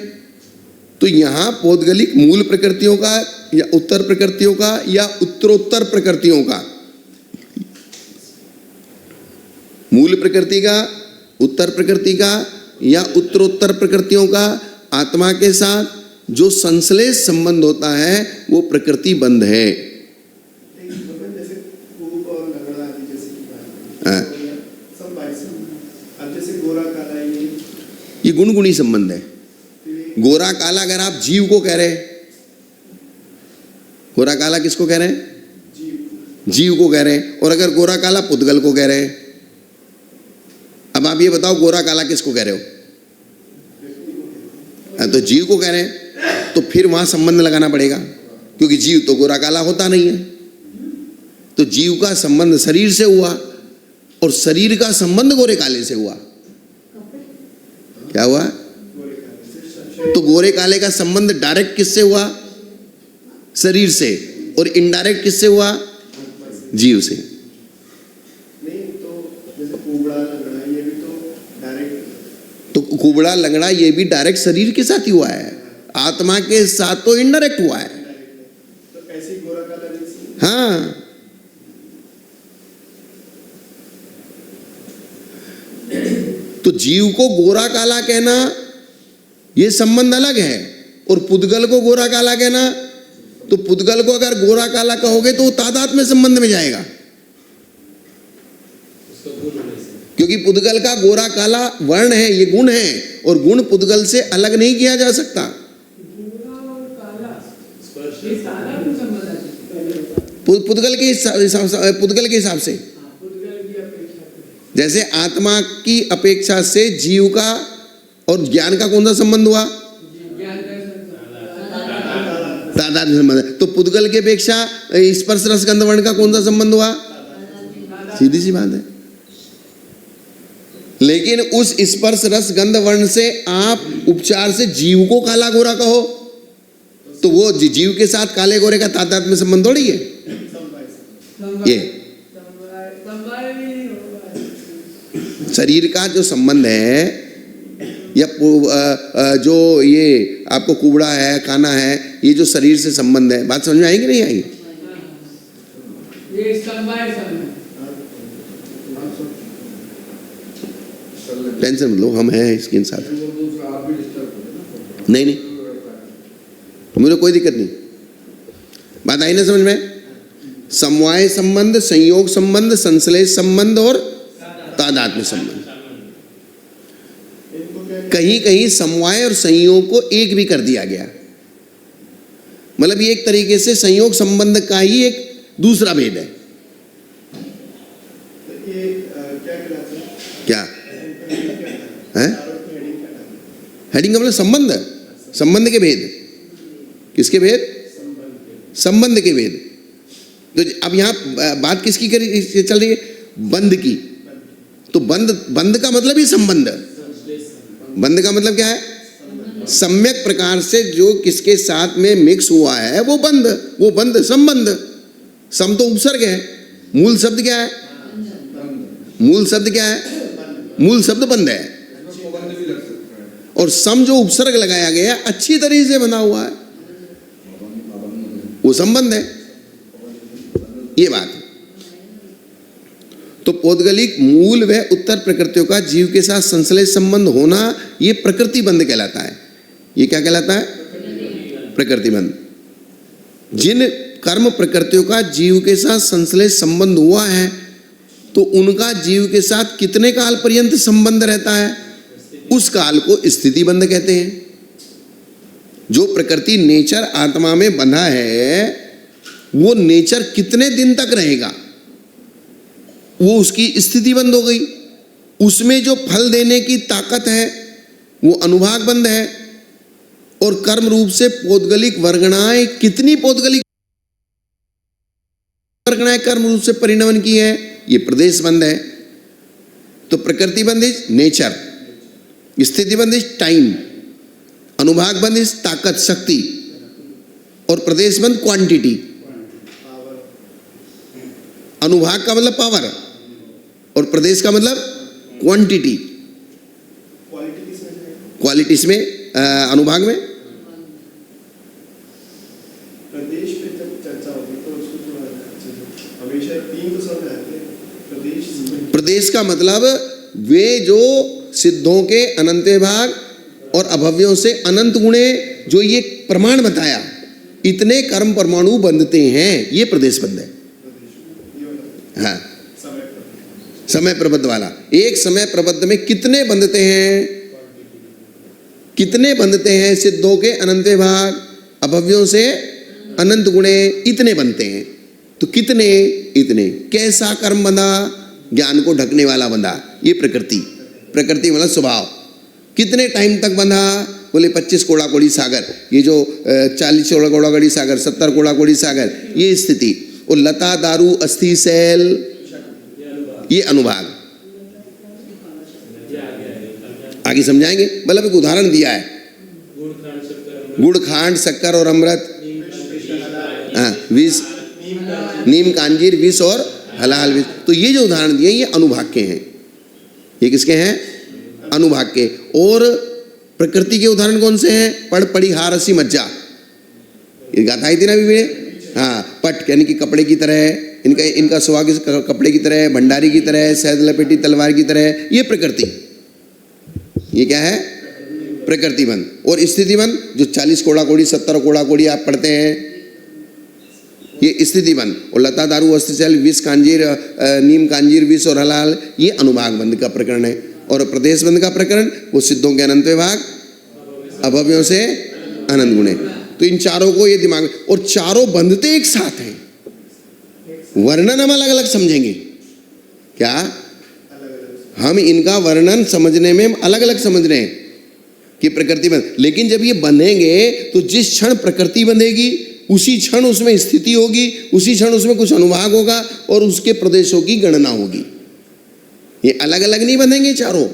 तो यहां पौद्गलिक मूल प्रकृतियों का या उत्तर प्रकृतियों का या उत्तरोत्तर प्रकृतियों का, मूल प्रकृति का, उत्तर प्रकृति का या उत्तरोत्तर प्रकृतियों का आत्मा के साथ जो संश्लेष संबंध होता है वो प्रकृति बंध है। ये गुण गुणी संबंध है। गोरा काला अगर आप जीव को कह रहे, गोरा काला किसको कह रहे हैं? जीव को कह रहे हैं। और अगर गोरा काला पुद्गल को कह रहे हैं, अब आप ये बताओ गोरा काला किसको कह रहे हो? तो जीव को कह रहे हैं, तो फिर वहां संबंध लगाना पड़ेगा, क्योंकि जीव तो गोरा काला होता नहीं है। तो जीव का संबंध शरीर से हुआ और शरीर का संबंध गोरे काले से हुआ। क्या हुआ? तो गोरे काले का संबंध डायरेक्ट किससे हुआ? शरीर से, और इनडायरेक्ट किससे हुआ? जीव से। नहीं तो जैसे कुबड़ा लंगड़ा ये भी तो डायरेक्ट, तो कुबड़ा लंगड़ा ये भी डायरेक्ट शरीर के साथ ही हुआ है, आत्मा के साथ तो इनडायरेक्ट हुआ है। तो ऐसे ही गोरा काला भी सी-। हाँ, तो जीव को गोरा काला कहना ये संबंध अलग है, और पुद्गल को गोरा काला कहना, तो पुद्गल को अगर गोरा काला कहोगे तो वो तादाद में संबंध में जाएगा, क्योंकि पुद्गल का गोरा काला वर्ण है, ये गुण है, और गुण पुद्गल से अलग नहीं किया जा सकता। पुद्गल के हिसाब से, जैसे आत्मा की अपेक्षा से जीव का और ज्ञान का कौन सा संबंध हुआ? तादाद में संबंध है। तो पुद्गल की अपेक्षा स्पर्श रस गंध वर्ण का कौन सा संबंध हुआ? सीधी सी बात है। लेकिन उस स्पर्श रस गंध वर्ण से आप उपचार से जीव को काला गोरा कहो, तो वो जीव के साथ काले गोरे का तादाद में संबंध थोड़ी है ये। शरीर का जो संबंध है, या जो ये आपको कुबड़ा है, काना है, ये जो शरीर से संबंध है, बात समझ में आएगी नहीं आएगी? टेंशन मत लो, हम हैं इसके साथ। नहीं नहीं, मुझे कोई दिक्कत नहीं, बात आई ना समझ में? समवाय संबंध, संयोग संबंध, संश्लेष संबंध और तादात्म्य संबंध। कहीं कहीं समवाय और संयोग को एक भी कर दिया गया, मतलब ये एक तरीके से संयोग संबंध का ही एक दूसरा भेद है। ये क्या कहलाता है? क्या है? हेडिंग का मतलब संबंध, संबंध के भेद। किसके भेद? संबंध के भेद। तो अब यहाँ बात किसकी चल रही है? बंध की। तो बंध का मतलब ही संबंध। बंध का मतलब क्या है? सम्यक प्रकार से जो किसके साथ में मिक्स हुआ है वो बंध, वो बंध संबंध। सम तो उपसर्ग है, मूल शब्द क्या है? मूल शब्द क्या है? मूल शब्द बंध है, और सम जो उपसर्ग लगाया गया अच्छी तरीके से बना हुआ है, वो संबंध है। ये बात। तो पौद्गलिक मूल व उत्तर प्रकृतियों का जीव के साथ संश्लेष संबंध होना, ये प्रकृति बंध कहलाता है। ये क्या कहलाता है? प्रकृति बंध। जिन कर्म प्रकृतियों का जीव के साथ संश्लेष संबंध हुआ है, तो उनका जीव के साथ कितने काल पर्यंत संबंध रहता है? उस काल को स्थिति बंध कहते हैं। जो प्रकृति नेचर आत्मा में बंधा है, वो नेचर कितने दिन तक रहेगा, वो उसकी स्थिति बंद हो गई। उसमें जो फल देने की ताकत है वो अनुभाग बंद है, और कर्म रूप से पौद्गलिक वर्गणाएं, कितनी पौद्गलिक वर्गणाएं कर्म रूप से परिणमन की है, ये प्रदेश बंद है। तो प्रकृति बंद इज नेचर, स्थिति बंद इज टाइम, अनुभाग बंद इज ताकत शक्ति, और प्रदेश बंद क्वांटिटी। अनुभाग का मतलब पावर, और प्रदेश का मतलब क्वांटिटी। क्वालिटी इसमें अनुभाग में। प्रदेश पे जब चर्चा होगी तो उसको थोड़ा हमेशा तीन तो सब रहते हैं। प्रदेश, प्रदेश का मतलब वे जो सिद्धों के अनंत भाग और अभव्यों से अनंत गुणे, जो ये प्रमाण बताया, इतने कर्म परमाणु बंधते हैं, ये प्रदेश बंध है। हाँ, समय प्रबद्ध वाला। एक समय प्रबद्ध में कितने बंधते हैं? कितने बंधते हैं? सिद्धों के अनंत भाग, अभव्यों से अनंत गुणे, इतने बनते हैं। तो कितने? इतने। कैसा कर्म बंधा? ज्ञान को ढकने वाला बंधा, ये प्रकृति। प्रकृति मतलब स्वभाव। कितने टाइम तक बंधा? बोले 25 कोड़ा कोड़ी सागर, ये जो 40 कोड़ा कोड़ी सागर, 70 कोड़ा कोड़ी सागर, ये स्थिति। और लता दारू अस्थि शैल ये अनुभाग। आगे समझाएंगे, मतलब एक उदाहरण दिया है, गुड़ खांड शक्कर और अमृत, विष नीम कांजीर विष और हलाल विष। तो ये जो उदाहरण दिए ये अनुभाग के हैं। ये किसके हैं? अनुभाग के। और प्रकृति के उदाहरण कौन से हैं? पड़ पड़ी हार हसी मज्जा, ये गाथा थी ना अभी में। हाँ, पट यानी कि कपड़े की तरह है, इनका सुहाग कपड़े की तरह है, भंडारी की तरह है, सैद लपेटी तलवार की तरह है। ये प्रकृति, ये क्या है? प्रकृतिबंध। और स्थितिबंध जो 40 कोड़ा कोड़ी 70 कोड़ा कोड़ी आप पढ़ते हैं, ये स्थितिबंध। और लता दारू अस्थि शैल विष कांजीर नीम कांजीर विष और हलाल ये अनुभाग बंध का प्रकरण है। और प्रदेश बंध का प्रकरण वो सिद्धों के अनंत विभाग अभव्यों से अनंत गुणे। तो इन चारों को ये दिमाग में, और चारों बंधते एक साथ हैं। वर्णन हम अलग अलग समझेंगे क्या? हम इनका वर्णन समझने में अलग अलग समझ रहे हैं कि प्रकृति बंध। लेकिन जब ये बंधेंगे तो जिस क्षण प्रकृति बंधेगी उसी क्षण उसमें स्थिति होगी, उसी क्षण उसमें कुछ अनुभाग होगा और उसके प्रदेशों की गणना होगी। ये अलग अलग नहीं बंधेंगे चारों,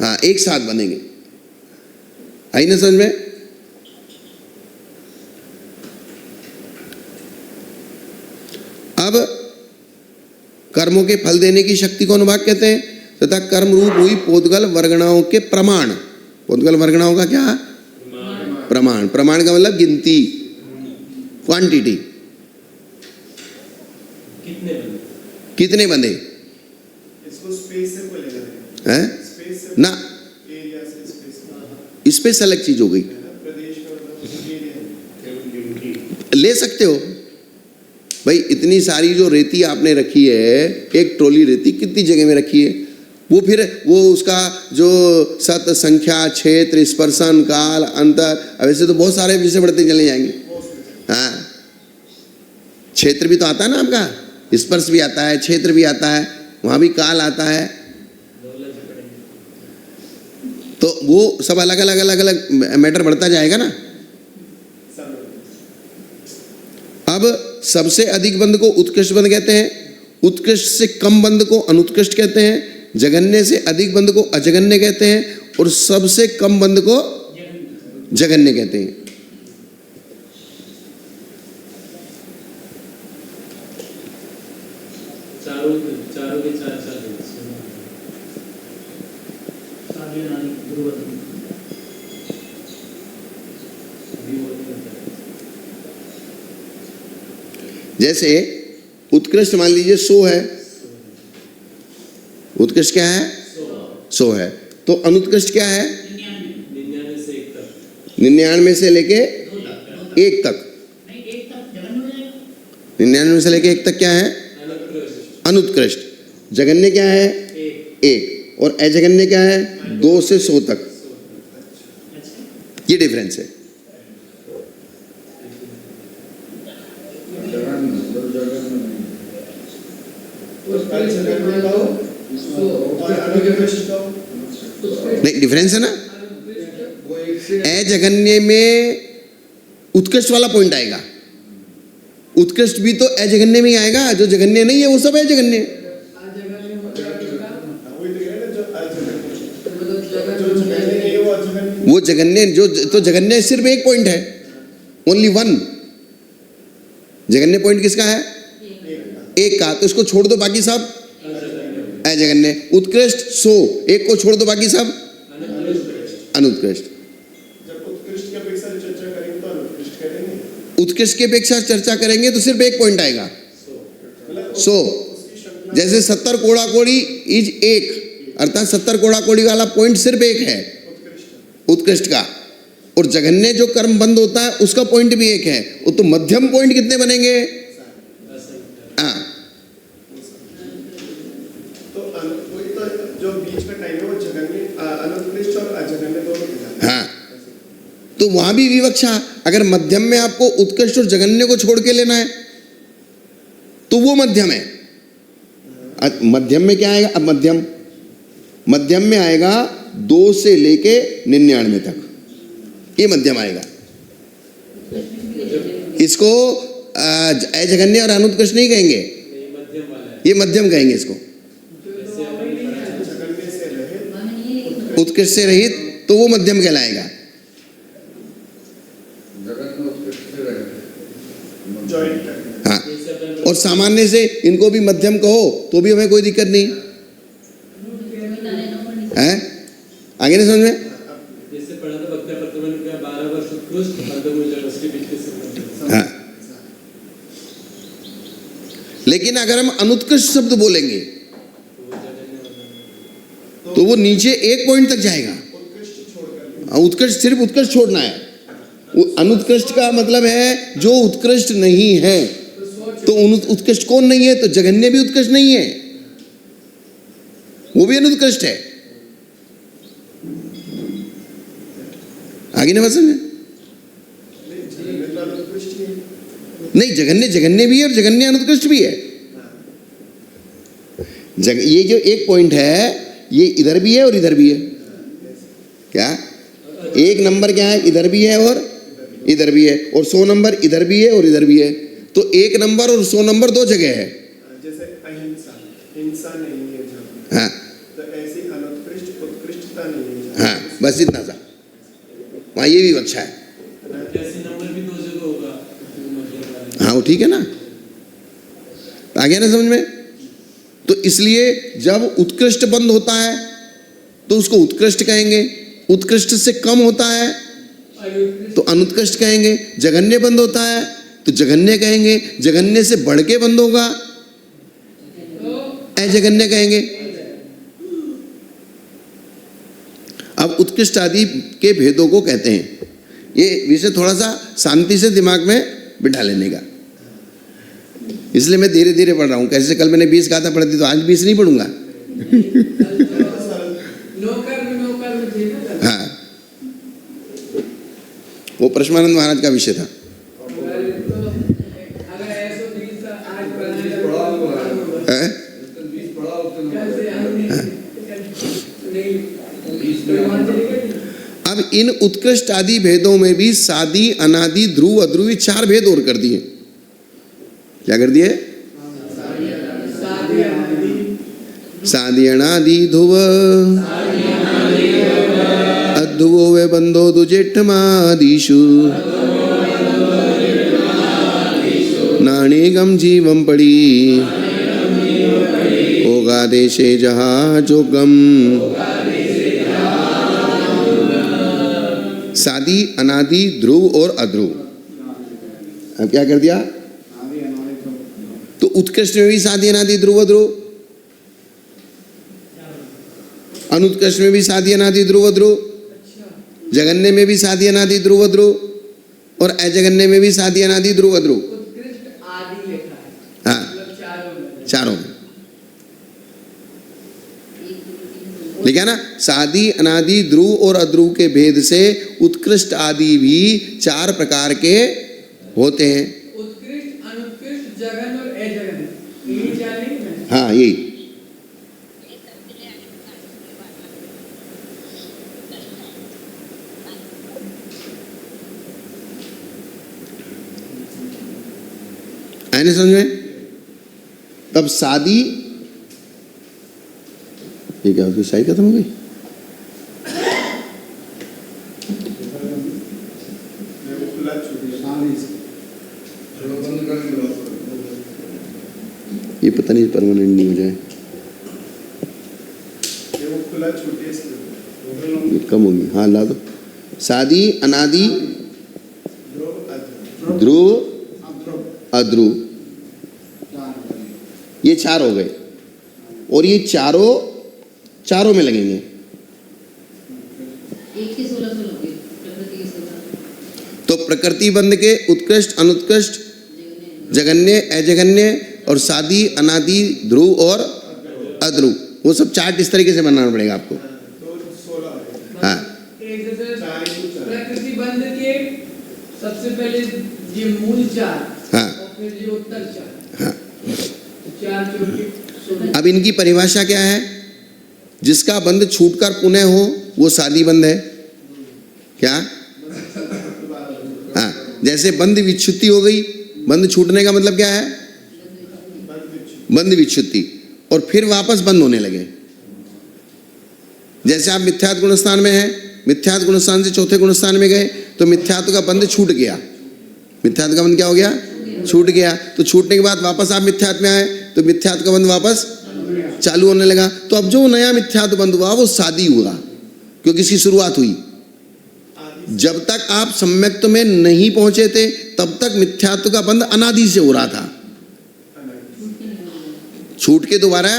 हाँ एक साथ बंधेंगे। आई ना समझ में? अब कर्मों के फल देने की शक्ति को अनुभाग कहते हैं, तथा कर्म रूप हुई पोदगल वर्गणाओं के प्रमाण। पोदगल वर्गणाओं का क्या? प्रमाण। प्रमाण का मतलब गिनती, क्वांटिटी। कितने बंधे? इसको स्पेस से कोई लेना है स्पेस से ना, एरिया से स्पेस स्पेस अलग चीज हो गई। प्रदेश में ले सकते हो भाई, इतनी सारी जो रेती आपने रखी है, एक ट्रॉली रेती कितनी जगह में रखी है, वो फिर वो उसका जो सत संख्या क्षेत्र स्पर्शन काल अंतर, वैसे तो बहुत सारे विषय बढ़ते चले जाएंगे। हाँ, क्षेत्र भी तो आता है ना आपका, स्पर्श भी आता है, क्षेत्र भी आता है, वहां भी काल आता है। तो वो सब अलग अलग अलग अलग मैटर बढ़ता जाएगा ना। अब सबसे अधिक बंध को उत्कृष्ट बंध कहते हैं, उत्कृष्ट से कम बंध को अनुत्कृष्ट कहते हैं, जघन्य से अधिक बंध को अजघन्य कहते हैं, और सबसे कम बंध को जघन्य कहते हैं। चारों के चार जैसे उत्कृष्ट मान लीजिए 100 है, उत्कृष्ट क्या है? 100 है। तो अनुत्कृष्ट क्या है? 99 से लेके 1 तक। 99 से लेके 1 तक क्या है? अनुत्कृष्ट। जघन्य क्या है? 1। और अजघन्य क्या है? 2 से 100 तक। ये डिफरेंस है। नहीं, डिफरेंस है ना। अजघन्य में उत्कृष्ट वाला पॉइंट आएगा, उत्कृष्ट भी तो अजघन्य में ही आएगा, जो जघन्य नहीं है वो सब अजघन्य। वो जघन्य जो तो जघन्य सिर्फ एक पॉइंट है, ओनली 1। जघन्य पॉइंट किसका है? एक का। तो इसको छोड़ दो, बाकी सब अजघन्य। उत्कृष्ट 100, एक को छोड़ दो, बाकी सब अनुत्कृष्ट। जब उत्कृष्ट की अपेक्षा चर्चा करेंगे तो अनुत्कृष्ट करेंगे। उत्कृष्ट की अपेक्षा चर्चा करेंगे तो सिर्फ एक पॉइंट आएगा 100। जैसे 70 कोड़ा कोड़ी इज 1, अर्थात 70 कोड़ा कोड़ी वाला पॉइंट सिर्फ एक है उत्कृष्ट का। और जघन्य जो कर्म बंद होता है उसका पॉइंट भी एक है। तो मध्यम पॉइंट कितने बनेंगे? हाँ, तो जो बीच का टाइम है वो जघन्य अनुत्कृष्ट और अजघन्य दोनों। हाँ, तो वहां भी विवक्षा, अगर मध्यम में आपको उत्कृष्ट और जघन्य को छोड़ के लेना है तो वो मध्यम है। मध्यम में क्या आएगा? अब मध्यम में आएगा 2 से लेके 99 तक, ये मध्यम आएगा। इसको अजगन्य और अनुत्कृष्ट नहीं कहेंगे, ये मध्यम वाला है। ये मध्यम कहेंगे इसको। जैसे अपन जगन्य से रहित, उत्कृष्ट से रहित तो वो मध्यम कहलाएगा। जॉइंट करना। हाँ, जैसे अपन और सामान्य से इनको भी मध्यम कहो तो भी हमें कोई दिक्कत नहीं है। आगे नहीं समझ में? जैसे पढ़ा था भक्ति प्रतमन का 12 वर्ष उत्कृष्ट अर्धमुजन उसके बीच के संबंध। हाँ, लेकिन अगर हम अनुत्कृष्ट शब्द बोलेंगे तो वो जगन्य वाला। तो वो नीचे एक पॉइंट तक जाएगा। उत्कृष्ट छोड़कर हाँ, उत्कृष्ट सिर्फ उत्कृष्ट छोड़ना है। वो अनुत्कृष्ट का मतलब है जो उत्कृष्ट नहीं है। तो उत्कृष्ट कौन नहीं है? तो जगन्य भी उत्कृष्ट नहीं है, वो भी अनुत्कृष्ट है। आगे ना बात समझे? जगन्य तो अनुत्कृष्ट ही है। नहीं, जगन्य जगन्य भी है और जगन्य अनुत्कृष्ट भी है। ये जो एक पॉइंट है ये इधर भी है और इधर भी है। क्या एक नंबर क्या है? इधर भी है और इधर भी है, और 100 नंबर इधर भी है और इधर भी है। तो 1 नंबर और 100 नंबर दो जगह है। जैसे अहिंसा, हिंसा नहीं है जहाँ, हाँ तो ऐसी अनुत्कृष्ट उत्कृष्टता नहीं है जहाँ। हाँ, बस इतना सा वहाँ ये भी अच्छा है। ऐसे नंबर भी 2 जगह होगा मध्यम वाले। हाँ, वो ठीक है ना। आ गया ना समझ में? तो इसलिए जब उत्कृष्ट बंद होता है तो उसको उत्कृष्ट कहेंगे, उत्कृष्ट से कम होता है तो अनुत्कृष्ट कहेंगे, जघन्य बंद होता है तो जघन्य कहेंगे, जघन्य से बढ़ के बंद होगा अजगन्य कहेंगे। अब उत्कृष्ट आदि के भेदों को कहते हैं। ये विषय थोड़ा सा शांति से दिमाग में बिठा लेने का, इसलिए मैं धीरे धीरे पढ़ रहा हूँ। कैसे कल मैंने 20 गाथा पढ़ी थी तो आज 20 नहीं पढ़ूंगा। हाँ, वो परशुरानंद महाराज का विषय था। हैं? अब इन उत्कृष्ट आदि भेदों में भी सादी, अनादि, ध्रुव, अध्रुव 4 भेद और कर दिए। क्या कर दिए? सादी, अनादि, ध्रुव, अध्रुवो वे बंधो दुजेठमादिषु नाणेगम जीवम पड़ी होगा देशे जहाँ जोगम। सादी, अनादि, ध्रुव और अध्रुव। अब क्या कर दिया? तो उत्कृष्ट में भी सादी, अनादि, ध्रुव, अध्रुव, अनुत्कृष्ट में भी सादी, अनादि, ध्रुव, अध्रुव, जगन्य में भी सादी, अनादि, ध्रुव, अध्रुव, और अजगन्य में भी सादी, अनादि, ध्रुव, अध्रुव। हाँ, चारों में लिखा ना। सादी, अनादि, ध्रुव और अध्रुव के भेद से उत्कृष्ट आदि भी 4 प्रकार के होते हैं। उत्कृष्ट, अनुत्कृष्ट, जगन और अजगन, यही 4 नहीं। हाँ, यही। आने समझ में? तब सादी, ये क्या उसकी साई खत्म हो गई? खुला छूट ये पता नहीं परमानेंट नहीं हो जाए, वो खुला छूटे ये कम होगी। हाँ, ला दो। सादी, अनादि, ध्रुव, अध्रुव, ये 4 हो गए, और ये चारों में लगेंगे। एक के 16 हो गए, प्रकृति के 16। तो प्रकृति बंध के उत्कृष्ट, अनुत्कृष्ट, जगन्य, अजगन्य और सादी, अनादि, ध्रुव और अध्रुव, वो सब चार्ट इस तरीके से बनाना पड़ेगा आपको। तो 16 हाँ, एक जैसे 4 प्रकृति बंध के सबसे पहले ये मूल 4, हाँ, और फिर ये उत्तर 4, हाँ। 4 जोड़ के 16। अब इनकी परिभाषा क्या है? जिसका बंध छूटकर पुनः हो वो सादी बंध है। क्या? हाँ, जैसे बंध विच्छुति हो गई बंध छूटने का मतलब क्या है? बंध विच्छुत्ति, और फिर वापस बंद होने लगे। जैसे आप मिथ्यात्व गुण स्थान में हैं, मिथ्यात्व गुण स्थान से चौथे गुण स्थान में गए तो मिथ्यात्व का बंध छूट गया। मिथ्यात्व का बंध क्या हो गया? छूट गया। तो छूटने के बाद वापस आप मिथ्यात्व में आए तो मिथ्यात्व का बंध वापस चालू होने लगा। तो अब जो नया मिथ्यात्व बंध हुआ वो शादी हुआ, क्योंकि इसकी शुरुआत हुई। जब तक आप सम्यक्त्व में नहीं पहुंचे थे तब तक मिथ्यात्व का बंध अनादि से हो रहा था, छूट के दोबारा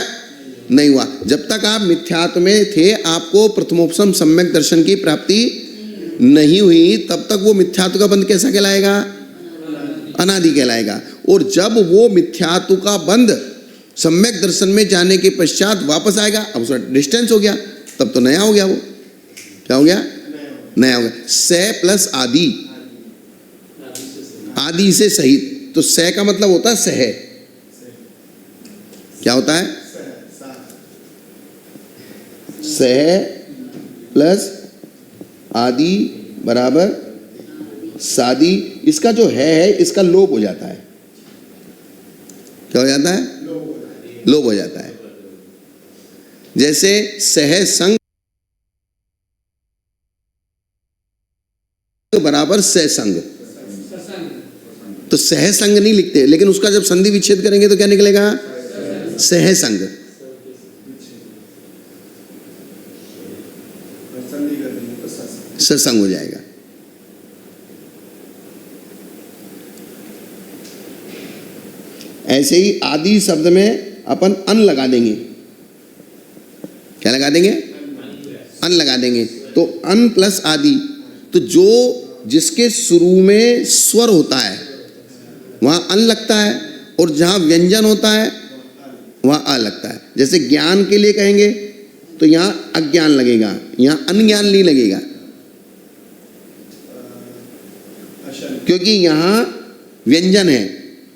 नहीं हुआ। जब तक आप मिथ्यात्व में थे आपको प्रथमोपसम सम्यक दर्शन की प्राप्ति नहीं हुई, तब तक वो मिथ्यात्व का बंध कैसा कहलाएगा? अनादि कहलाएगा। और जब वो मिथ्यात्व का बंध सम्यक दर्शन में जाने के पश्चात वापस आएगा, अब उसका डिस्टेंस हो गया, तब तो नया हो गया। वो क्या हो गया? नया हो गया। स प्लस आदि, आदि से सहित। तो स का मतलब होता है सह। क्या होता है? सह प्लस आदि बराबर सादी। इसका जो है इसका लोप हो जाता है। क्या हो जाता है? लोप हो जाता है। जैसे सह संग बराबर सह संग, तो सह संग नहीं लिखते, लेकिन उसका जब संधि विच्छेद करेंगे तो क्या निकलेगा? सह संग। सत्संग हो जाएगा। ऐसे ही आदि शब्द में अपन अन लगा देंगे। क्या लगा देंगे? अन लगा देंगे। तो अन प्लस आदि, तो जो जिसके शुरू में स्वर होता है वहां अन लगता है, और जहां व्यंजन होता है वहां अ लगता है। जैसे ज्ञान के लिए कहेंगे तो यहां अज्ञान लगेगा, यहां अनज्ञान नहीं लगेगा, क्योंकि यहां व्यंजन है।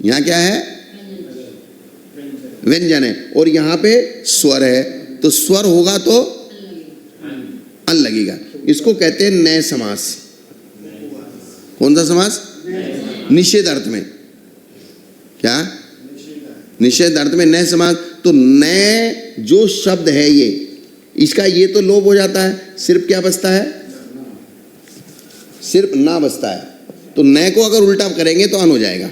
यहां क्या है? व्यंजन है, और यहां पे स्वर है, तो स्वर होगा तो अन लगेगा। इसको कहते हैं नए समास। कौन सा समास? निषेध अर्थ में। क्या? निषेध अर्थ में नए समास। तो नए जो शब्द है ये, इसका ये तो लोप हो जाता है, सिर्फ क्या बचता है? सिर्फ ना बचता है। तो नए को अगर उल्टा करेंगे तो अन हो जाएगा।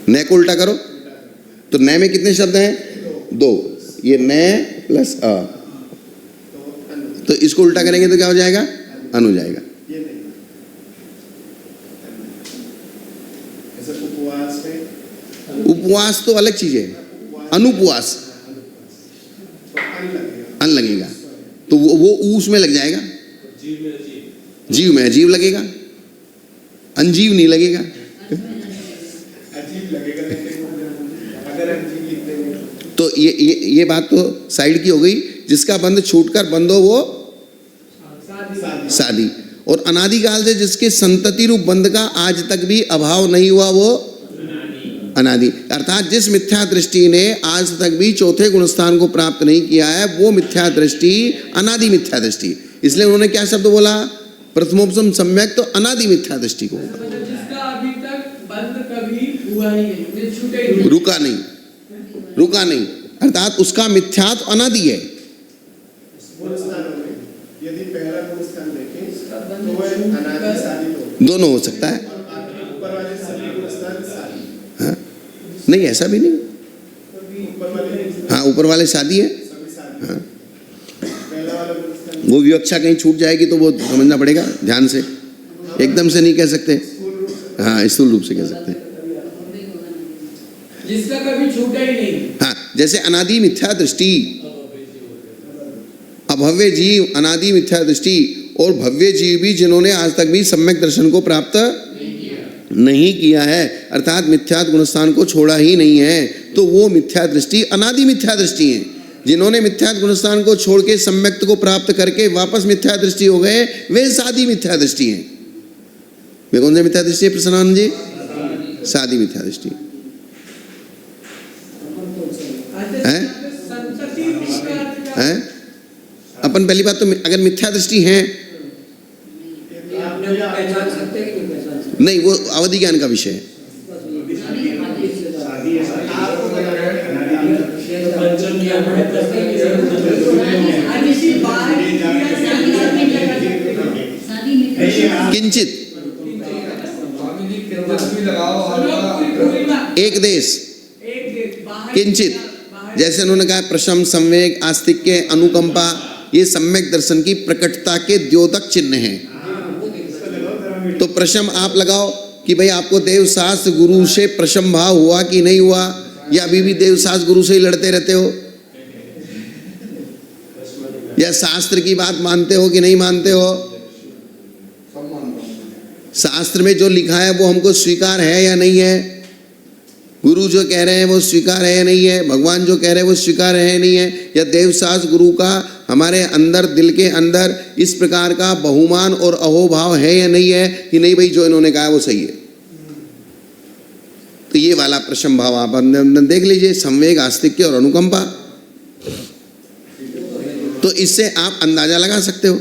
नए को उल्टा करो तो नए में कितने शब्द हैं? दो। ये नए प्लस अ, तो इसको उल्टा करेंगे तो क्या हो जाएगा? अन हो जाएगा। उपवास तो अलग चीज है, अनुपवास अन लगेगा, तो वो ऊस में लग जाएगा। जीव में अजीब लगेगा, अंजीव नहीं लगेगा। अजीब लगेगा, अगर अजीब लिख देंगे तो ये बात तो साइड की हो गई। जिसका बंध छूटकर बंद हो वो शादी। और अनादिकाल से जिसके संतति रूप बंध का आज तक भी अभाव नहीं हुआ वो अनादि। अर्थात जिस मिथ्या दृष्टि ने आज तक भी चौथे गुणस्थान को प्राप्त नहीं किया है वो मिथ्या दृष्टि अनादि मिथ्या दृष्टि। इसलिए उन्होंने क्या शब्द बोला? प्रथमोपसम सम्यक, तो अनादि मिथ्या दृष्टि को होगा। जिसका अभी तक बंद कभी हुआ ही नहीं, छूटे ही नहीं, रुका नहीं, रुका नहीं, अर्थात उसका मिथ्यात्व अनादि है। यदि पहला गुणस्थान देखें तो वह अनादि शादी हो, दोनों हो सकता है। ऊपर वाले सभी गुणस्थान शादी। हाँ? नहीं, ऐसा भी नहीं। ऊपर वाले हाँ, ऊपर वाले शादी है। सभी शादी। हाँ, पहला वाला गुणस्थान वो विवक्षा कहीं छूट जाएगी तो वो समझना पड़ेगा ध्यान से, एकदम से नहीं कह सकते। हाँ, स्थूल रूप से कह सकते हैं। जिसका कभी छूटा ही नहीं। हाँ, जैसे अनादि मिथ्या दृष्टि, अभव्य जीव, अनादि मिथ्या दृष्टि, और भव्य जीव भी जिन्होंने आज तक भी सम्यक दर्शन को प्राप्त नहीं किया है, अर्थात मिथ्यात्व गुणस्थान को छोड़ा ही नहीं है, तो वो मिथ्या दृष्टि अनादि मिथ्या दृष्टि है। जिन्होंने मिथ्यात्व गुणस्थान को छोड़ के सम्यक्त को प्राप्त करके वापस मिथ्या दृष्टि हो गए, वे सादी मिथ्या दृष्टि है। वे कौन से मिथ्या दृष्टि है प्रसन्नानंद जी? सादी मिथ्या दृष्टि है। अपन पहली बात तो अगर मिथ्या दृष्टि है पहचान सकते नहीं, वो अवधि ज्ञान का विषय है। पंचम ज्ञान है, किंचित एक देश किंचित, जैसे उन्होंने कहा प्रशम, संवेग, आस्तिक्य, अनुकंपा, ये सम्यक दर्शन की प्रकटता के द्योतक चिन्ह हैं। तो प्रशम आप लगाओ कि भाई आपको देव शास्त्र गुरु से प्रशम भाव हुआ कि नहीं हुआ, या अभी भी देव शास्त्र गुरु से ही लड़ते रहते हो, या शास्त्र की बात मानते हो कि नहीं मानते हो। शास्त्र में जो लिखा है वो हमको स्वीकार है या नहीं है, गुरु जो कह रहे हैं वो स्वीकार है या नहीं है, भगवान जो कह रहे हैं वो स्वीकार है या नहीं है, या देव शास्त्र गुरु का हमारे अंदर दिल के अंदर इस प्रकार का बहुमान और अहोभाव है या नहीं है कि नहीं भाई जो इन्होंने कहा वो सही है। तो ये वाला प्रशम भाव आप अंदर देख लीजिए, संवेग, आस्तिक्य और अनुकंपा। तो इससे आप अंदाजा लगा सकते हो।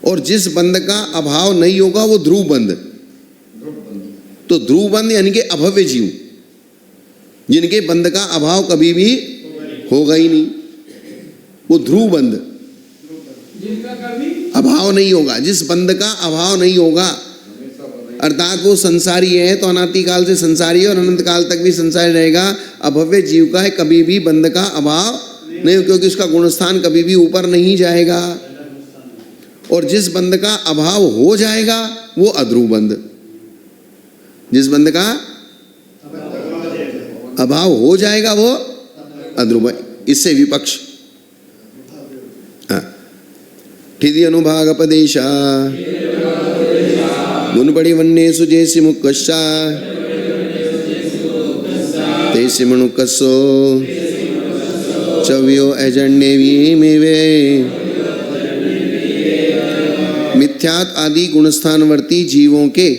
और जिस बंध का अभाव नहीं होगा वो ध्रुव बंध। तो ध्रुव बंध यानी कि अभव्य जीव, जिनके बंध का अभाव कभी भी होगा ही नहीं, वो ध्रुव बंध, जिनका कभी अभाव नहीं होगा, जिस बंध का अभाव नहीं होगा, अर्थात वो संसारी है तो अनादि काल से संसारी है और अनंत काल तक भी संसारी रहेगा। अभव्य जीव का है कभी भी बंध का अभाव नहीं, क्योंकि उसका गुणस्थान कभी भी ऊपर नहीं जाएगा। और जिस बंध का अभाव हो जाएगा वो अध्रुव बंध, जिस बंध का अभाव हो जाएगा वो अध्रुव, इससे विपक्ष। ठिधि अनुभाग पदेशा गुणपड़ी वन्ने सुजेसी मुक्कशा तेसी मणुकसो चव्यो अजन्नेवी मेवे। मिथ्यात आदि गुणस्थानवर्ती जीवों के,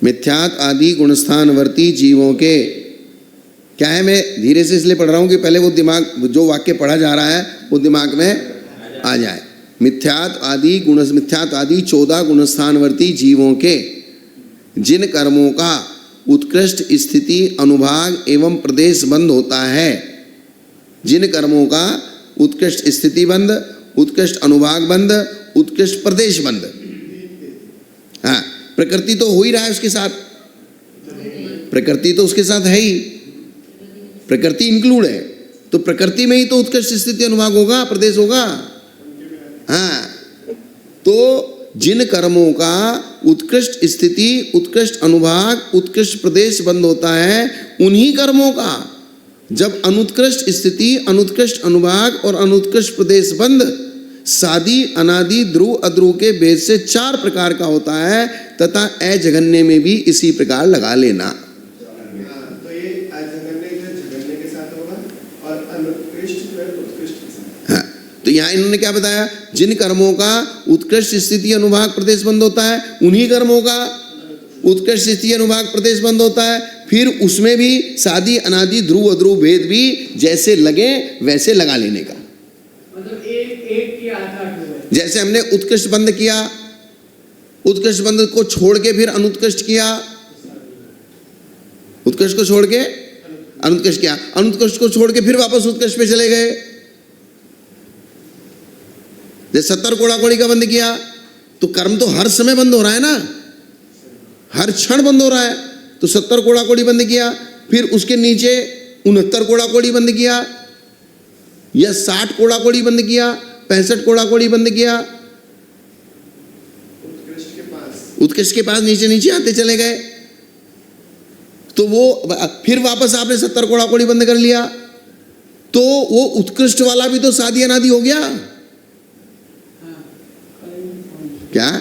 मिथ्यात आदि गुणस्थानवर्ती जीवों के, क्या है, मैं धीरे से इसलिए पढ़ रहा हूं कि पहले वो दिमाग, जो वाक्य पढ़ा जा रहा है वो दिमाग में आ जाए। मिथ्यात आदि 14 गुणस्थानवर्ती जीवों के, जिन कर्मों का उत्कृष्ट स्थिति अनुभाग एवं प्रदेश बंद होता है, जिन कर्मों का उत्कृष्ट स्थिति बंद, उत्कृष्ट अनुभाग बंद, उत्कृष्ट प्रदेश बंद। हाँ, प्रकृति तो हो ही रहा है उसके साथ, प्रकृति तो उसके साथ है ही, प्रकृति इंक्लूड है, तो प्रकृति में ही तो उत्कृष्ट स्थिति अनुभाग होगा, प्रदेश होगा। हाँ, तो जिन कर्मों का उत्कृष्ट स्थिति, उत्कृष्ट अनुभाग, उत्कृष्ट प्रदेश बंद होता है, उन्हीं कर्मों का जब अनुत्कृष्ट स्थिति, अनुत्कृष्ट अनुभाग और अनुत्कृष्ट प्रदेश बंद सादी, अनादि, ध्रुव, अध्रुव के भेद से 4 प्रकार का होता है, तथा अजघन्य में भी इसी प्रकार लगा लेना। तो ये अजघन्य झगड़ने के साथ होगा और अनुत्कृष्ट उत्कृष्ट के साथ। हाँ, तो यहाँ इन्होंने क्या बताया, जिन कर्मों का उत्कृष्ट स्थिति अनुभाग प्रदेश बंद होता है, उन्हीं कर्मों का उत्कृष्ट स्थिति अनुभाग प्रदेश बंद होता है। फिर उसमें भी सादी, अनादि, ध्रुव, अध्रुव भेद भी जैसे लगे वैसे लगा लेने का। मतलब एक की आठ जैसे हमने उत्कृष्ट बंद किया, उत्कृष्ट बंद को छोड़ के फिर अनुत्कृष्ट किया, उत्कृष्ट को छोड़ के अनुत्कृष्ट किया, अनुत्कृष्ट को छोड़ के फिर वापस उत्कृष्ट पे चले गए। जैसे 70 कोड़ा कोड़ी का बंद किया तो कर्म तो हर समय बंद हो रहा है ना, हर क्षण बंद हो रहा है। तो 70 कोड़ा कोड़ी बंद किया, फिर उसके नीचे 69 कोड़ा कोड़ी बंद किया, या 60 कोड़ा कोड़ी बंद किया, 65 कोड़ा कोड़ी बंद किया, उत्कृष्ट के पास नीचे नीचे आते चले गए। तो वो फिर वापस आपने 70 कोड़ा कोड़ी बंद कर लिया, तो वो उत्कृष्ट वाला भी तो सादी अनादि हो गया। क्या,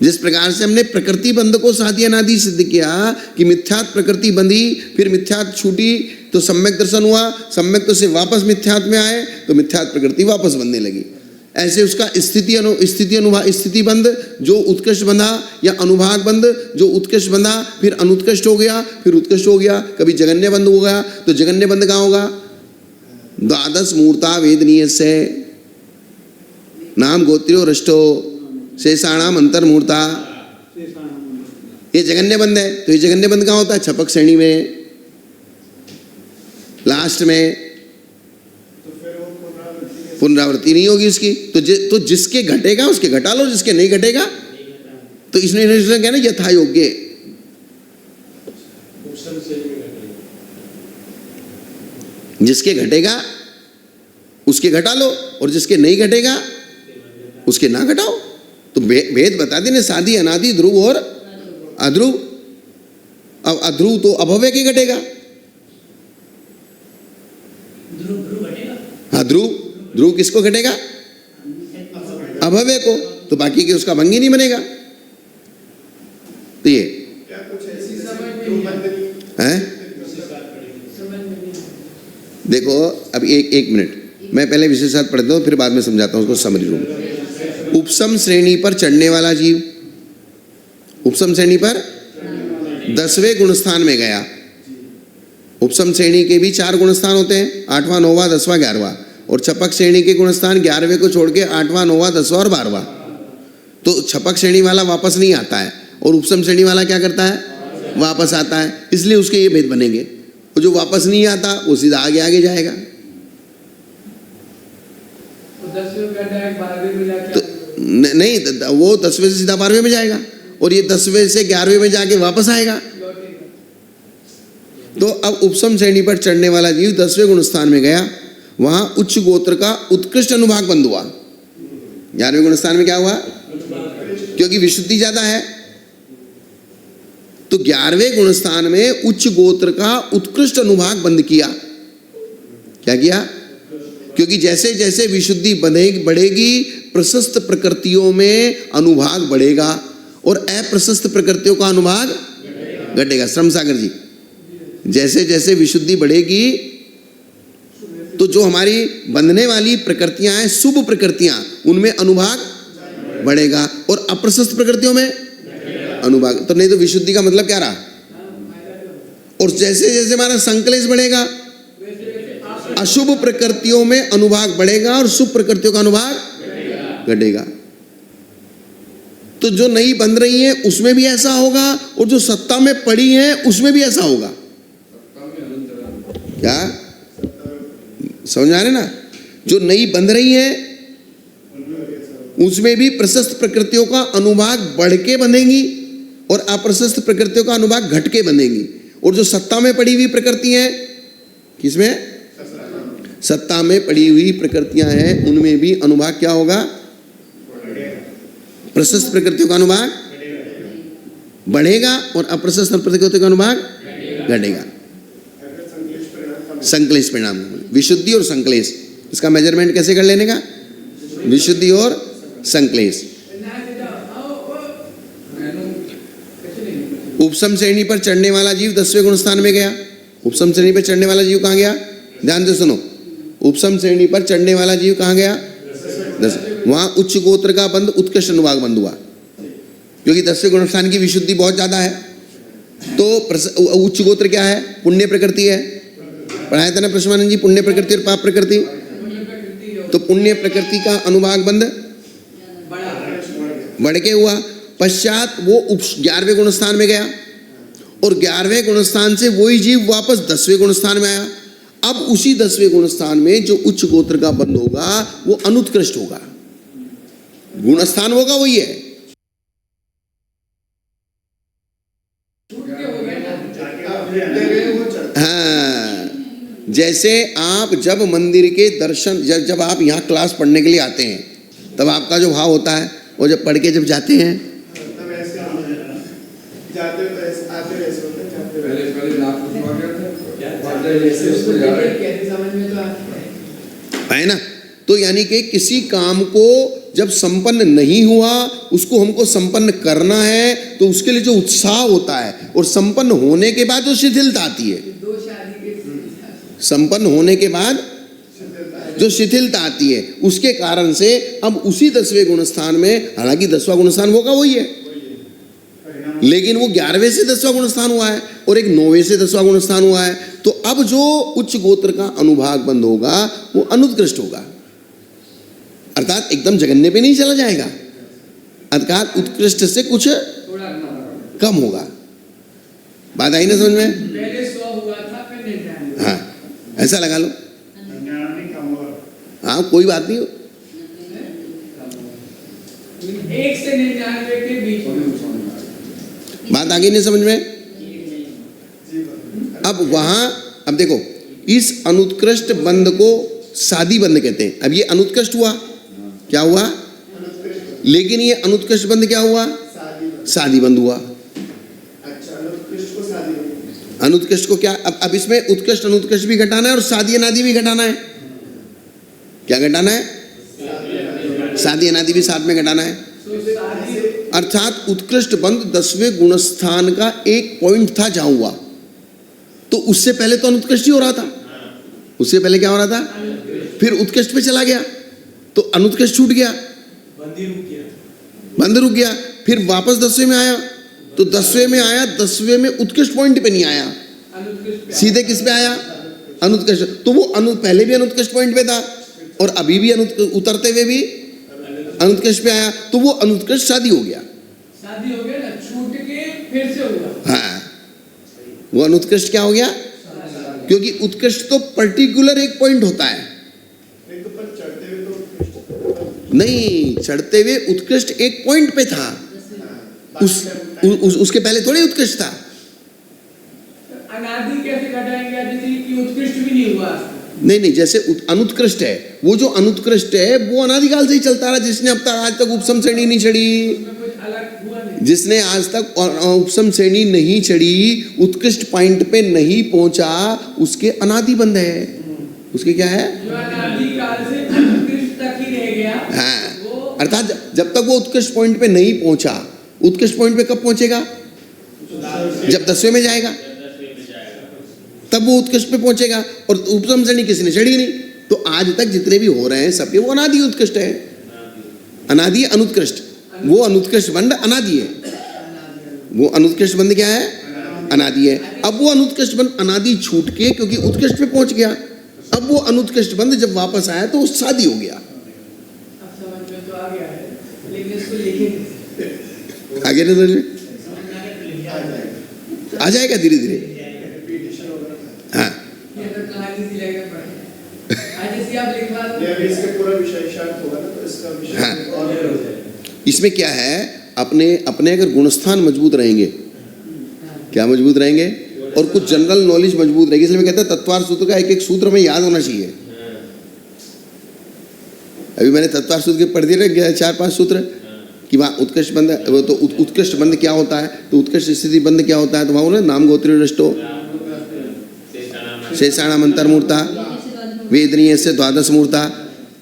जिस प्रकार से हमने प्रकृति बंध को सादी अनादि सिद्ध किया कि मिथ्यात प्रकृति बंधी, फिर मिथ्यात छूटी तो सम्यक दर्शन हुआ, सम्यक तो से वापस मिथ्यात में आए तो मिथ्यात प्रकृति वापस बनने लगी। ऐसे उसका स्थिति बंध जो उत्कृष्ट बंधा, या अनुभाग बंध जो उत्कृष्ट बंधा फिर अनुत्कृष्ट हो गया, फिर उत्कृष्ट हो गया, कभी जगन्य बंध हो गया तो जगन्य बंध कहाँ होगा, द्वादश मूर्ता वेदनीय से, नाम गोत्रियो रष्टो शेषाणाम अंतर्मूर्ता। ये जगन्य बंध है, तो ये जगन्य बंध कहाँ होता है? छपक श्रेणी में, लास्ट में। तो फिर वो पुनरावृत्ति पुनरावृत्ति नहीं होगी उसकी। तो जिसके घटेगा उसके घटा लो, जिसके नहीं घटेगा तो इसने क्या ना यथा योग्य। उपसम से भी घटेगा। जिसके घटेगा उसके घटा लो, और जिसके नहीं घटेगा उसके ना घटाओ। तो भेद बता देने, साधी अनादि ध्रुव और अध्रुव। अब अध्रुव तो अभव्य के घटेगा। हाँ, ध्रुव किसको घटेगा? अभव्य को। तो बाकी के उसका भंग ही नहीं बनेगा। तो ये क्या कुछ ऐसी दो बंधनी है। देखो अब एक मिनट, मैं पहले विशेषार्थ पढ़ता हूँ, फिर बाद में समझाता हूँ उसको समरी रूप में। उपसम श्रेणी पर चढ़ने वाला जीव, उपसम श्रेणी पर 10वें गुणस्थान में गया। उपसम श्रेणी के भी 4 गुणस्थान होते हैं, 8वां 9वां 10वां 11वां। और छपक श्रेणी के गुणस्थान 11वें को छोड़ के 8वां 9वां 10वां और 12वां। तो छपक श्रेणी वाला वापस नहीं आता है, और उपसम श्रेणी वाला क्या करता है? वापस आता है। इसलिए उसके ये भेद बनेंगे। और जो वापस नहीं आता वो सीधा आगे आगे जाएगा। तो 10वें का डायरेक्ट 12वें में जाके तो नहीं, वो 10वें से सीधा 12वें में जाएगा, और ये 10वें से 11वें में जाके वापस आएगा। लौटेगा। तो अब उपसम श्रेणी पर चढ़ने वाला जीव 10वें गुणस्थान में गया, वहां उच्च गोत्र का उत्कृष्ट अनुभाग बंद हुआ। 11वें गुणस्थान में क्या हुआ? क्योंकि विशुद्धि ज्यादा है, तो 11वें गुणस्थान में उच्च गोत्र का उत्कृष्ट अनुभाग बंद किया। क्या किया? क्योंकि जैसे जैसे विशुद्धि बढ़ेगी, प्रशस्त प्रकृतियों में अनुभाग बढ़ेगा, और अप्रशस्त प्रकृतियों का अनुभाग घटेगा। श्रम सागर जी, जैसे जैसे विशुद्धि बढ़ेगी, तो जो हमारी बंधने वाली प्रकृतियां हैं, शुभ प्रकृतियां, उनमें अनुभाग बढ़ेगा, और अप्रशस्त प्रकृतियों में अनुभाग। तो नहीं तो विशुद्धि का मतलब क्या रहा? और जैसे जैसे हमारा संकलेश बढ़ेगा, अशुभ प्रकृतियों में अनुभाग बढ़ेगा, और शुभ प्रकृतियों का अनुभाग घटेगा। तो जो नई बन रही है उसमें भी ऐसा होगा, और जो सत्ता में पड़ी है उसमें भी ऐसा होगा। क्या समझ आ रहे ना? जो नई बन रही है उसमें भी प्रशस्त प्रकृतियों का अनुभाग बढ़ के बंधेगी, और अप्रशस्त प्रकृतियों का अनुभाग घट के बंधेगी। और जो सत्ता में पड़ी हुई प्रकृति है, किसमें? सत्ता में पड़ी हुई प्रकृतियां हैं, उनमें भी अनुभाग क्या होगा? प्रशस्त प्रकृतियों का अनुभाग बढ़ेगा, और अप्रशस्त प्रकृतियों का अनुभाग घटेगा। संकलेश परिणाम, विशुद्धि और संकलेश, इसका मेजरमेंट कैसे कर लेने का? विशुद्धि और संकलेश। उपसम श्रेणी पर चढ़ने वाला जीव 10वें गुणस्थान में गया। उपसम श्रेणी पर चढ़ने वाला जीव कहाँ गया? ध्यान से सुनो। उपसम श्रेणी पर चढ़ने वाला जीव कहाँ गया? 10। वहां उच्च गोत्र का बंध उत्कृष्ट अनुभाग बंद हुआ, क्योंकि 10वें गुणस्थान की विशुद्धि बहुत ज्यादा है। तो उच्च गोत्र क्या है? पुण्य प्रकृति है। पढ़ाया था ना प्रश्नानंद जी, पुण्य प्रकृति और पाप प्रकृति। तो पुण्य प्रकृति का अनुभाग बंद बढ़ के हुआ। पश्चात वो 11वें गुणस्थान में गया, और 11वें गुणस्थान से वही जीव वापस 10वें गुणस्थान में आया। अब उसी 10वें गुणस्थान में जो उच्च गोत्र का बंध होगा वो अनुत्कृष्ट होगा। गुणस्थान होगा वही है, हाँ। जैसे आप जब मंदिर के दर्शन, जब आप यहाँ क्लास पढ़ने के लिए आते हैं, तब आपका जो भाव होता है, वो जब पढ़ के जब जाते हैं, है ना? तो यानी कि किसी काम को जब संपन्न नहीं हुआ, उसको हमको संपन्न करना है, तो उसके लिए जो उत्साह होता है, और संपन्न होने के बाद जो शिथिलता आती है, संपन्न होने के बाद जो शिथिलता आती है, उसके कारण से अब उसी 10वें गुणस्थान में, हालांकि 10वां गुणस्थान होगा वही है, लेकिन वो 11वें से 10वां गुणस्थान हुआ है, और एक 9वें से 10वां गुणस्थान हुआ है। तो अब जो उच्च गोत्र का अनुभाग बंद होगा वो अनुत्कृष्ट होगा। अर्थात एकदम जगन्य पे नहीं चला जाएगा, अर्थात उत्कृष्ट से कुछ थोड़ा कम होगा। बात आई ना समझ में? पहले 100 हुआ था, फिर 99। हाँ, ऐसा लगा लो। हाँ, कोई बात नहीं, 1 से 99 के बीच में। बात आगे नहीं समझ में? अब वहां, अब देखो, इस अनुत्कृष्ट बंध को सादी बंध कहते हैं। अब ये अनुत्कृष्ट हुआ, क्या हुआ? लेकिन ये अनुत्कृष्ट बंध क्या हुआ? सादी बंध हुआ। अच्छा, अनुत्कृष्ट को सादी बंद। अनुत्कृष्ट को क्या, अब इसमें उत्कृष्ट अनुत्कृष्ट भी घटाना है और सादी अनादि भी घटाना है। क्या घटाना है? सादी अनादि भी साथ में घटाना है। अर्थात उत्कृष्ट बंध 10वें गुणस्थान का एक पॉइंट था जहां हुआ, तो उससे पहले तो अनुत्कृष्ट ही हो रहा था। उससे पहले क्या हो रहा था? फिर उत्कृष्ट पे चला गया तो अनुत्कृष्ट छूट गया, बंद रुक गया। फिर वापस 10वें में आया तो 10वें में आया, 10वें में उत्कृष्ट पॉइंट पे नहीं आया, सीधे किस पे आया? अनुत्कृष्ट। तो वो पहले भी अनुत्कृष्ट पॉइंट पे था और अभी भी उतरते हुए भी अनुत्कृष्ट पे आया, तो वो अनुत्कृष्ट शादी हो गया। शादी हो गया ना, छूट के फिर से हुआ। हाँ, वो अनुत्कृष्ट क्या हो गया? क्योंकि उत्कृष्ट तो पर्टिकुलर एक पॉइंट होता है। नहीं तो पर चढ़ते हुए तो उत्कृष्ट नहीं, चढ़ते हुए उत्कृष्ट एक पॉइंट पे था, उसके पहले थोड़ी उत्कृष्ट था। अनादि कैसे घटाएंगे जैसे कि उत्कृष्ट भी नहीं हुआ? नहीं, जैसे अनुत्कृष्ट है, वो जो अनुत्कृष्ट है वो अनादिकाल से ही चलता रहा। जिसने अब तक आज तक उपसम श्रेणी नहीं चढ़ी, कुछ अलग हुआ नहीं। जिसने आज तक उपसम श्रेणी नहीं चढ़ी, उत्कृष्ट पॉइंट पे नहीं पहुंचा, उसके अनादि बंध है। उसके क्या है? जो अनादिकाल से उत्कृष्ट तक ही रह गया। हाँ, अर्थात जब तक वो उत्कृष्ट पॉइंट पे नहीं पहुंचा, उत्कृष्ट पॉइंट पे कब पहुंचेगा? जब 10वें में जाएगा तब वो उत्कृष्ट पे पहुंचेगा। और उपसम श्रेणी किसी ने चढ़ी नहीं, तो आज तक जितने भी हो रहे हैं सबके वो अनादि उत्कृष्ट है, अनादि अनुत्कृष्ट। वो अनुत्कृष्ट बंध अनादि है, वो अनुत्कृष्ट बंध क्या है? अनादि है। अब वो अनुत्कृष्ट बंध अनादि छूट के क्योंकि उत्कृष्ट पे पहुंच गया, अब वो अनुत्कृष्ट बंध जब वापस आया तो शादी हो गया। अब समझ में तो आ गया है, लेकिन इसको लिखेंगे आगे नहीं समझ में? आ जाएगा धीरे धीरे। हाँ, ये तो कहानी सी लगेगा पढ़ने। आज जैसे आप लिखवा दो, ये अभी इसका पूरा विषय शांत होगा ना, तो इसका विषय हाँ। और हो जाएगा। इसमें क्या है, अपने अगर गुणस्थान मजबूत रहेंगे, क्या मजबूत रहेंगे, और कुछ जनरल नॉलेज मजबूत रहेगी। इसलिए मैं कहता हूं तत्वार सूत्र का एक एक सूत्र में याद होना चाहिए। अभी मैंने तत्वार सूत्र के पढ़ दिए 4-5 सूत्र कि वहाँ उत्कृष्ट बंध, वो तो उत्कृष्ट बंध क्या होता है, तो उत्कृष्ट स्थिति बंध क्या होता है, तो वहाँ नाम गोत्र दृष्टो शेषाणाम अंतर्मूर्ता वेदनीय से द्वादश मूर्ता।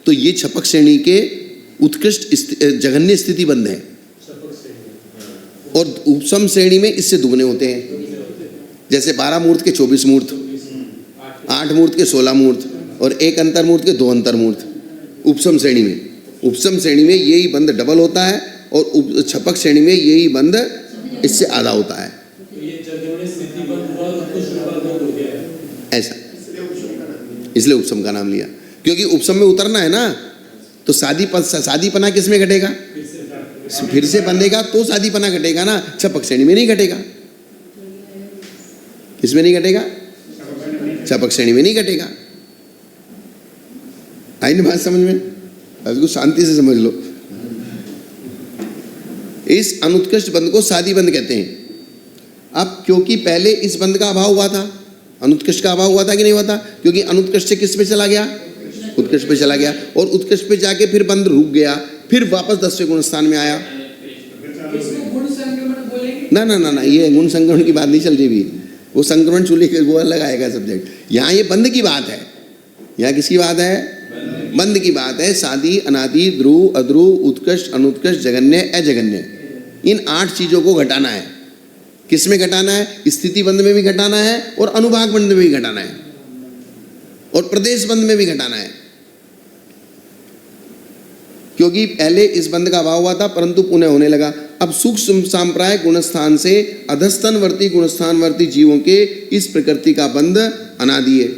तो ये छपक श्रेणी के उत्कृष्ट जघन्य स्थिति बंध है, और उपसम श्रेणी में इससे दुगने होते हैं। जैसे 12 मूर्त के 24 मूर्त, 8 मूर्त के 16 मूर्त, और 1 अंतर्मूर्त के 2 अंतर्मूर्त। उपसम श्रेणी में यही बंध डबल होता है, और छपक श्रेणी में यही बंध इससे आधा होता है। ऐसा इसलिए उपसम का नाम लिया, क्योंकि उपसम में उतरना है ना, तो शादीपना किस में घटेगा? फिर से बंधेगा तो शादीपना घटेगा ना, छपक श्रेणी में नहीं घटेगा। किसमें नहीं घटेगा? छपक श्रेणी में नहीं घटेगा। आई ना बात समझ में? अब इसको शांति से समझ लो। इस अनुत्कृष्ट बंध को शादी बंध कहते हैं। अब क्योंकि पहले इस बंध का अभाव हुआ था, अनुत्कृष्ट का अभाव हुआ था कि नहीं हुआ था? क्योंकि अनुत्कृष्ट से किस पे चला गया? उत्कृष्ट पे चला गया, और उत्कृष्ट पे जाके फिर बंध रुक गया, फिर वापस 10वें गुण स्थान में आया। इसको गुण संक्रमण बोलेंगे? ना, ये गुण संक्रमण की बात नहीं चल रही भी, वो संक्रमण चूल्हे के वो अलग आएगा सब्जेक्ट। यहाँ ये बंध की बात है। यहाँ किसकी बात है? बंध की बात है। सादी, अनादि, ध्रुव, अध्रुव, उत्कृष्ट, अनुत्कृष्ट, जगन्य, अजगन्य, इन 8 चीजों को घटाना है। किस में घटाना है? स्थिति बंध में भी घटाना है, और अनुभाग बंध में भी घटाना है, और प्रदेश बंध में भी घटाना है। क्योंकि पहले इस बंध का अभाव हुआ था, परंतु पुनः होने लगा। अब सूक्ष्म सांप्राय गुणस्थान से अधस्तनवर्ती गुणस्थानवर्ती जीवों के इस प्रकृति का बंध अनादि है।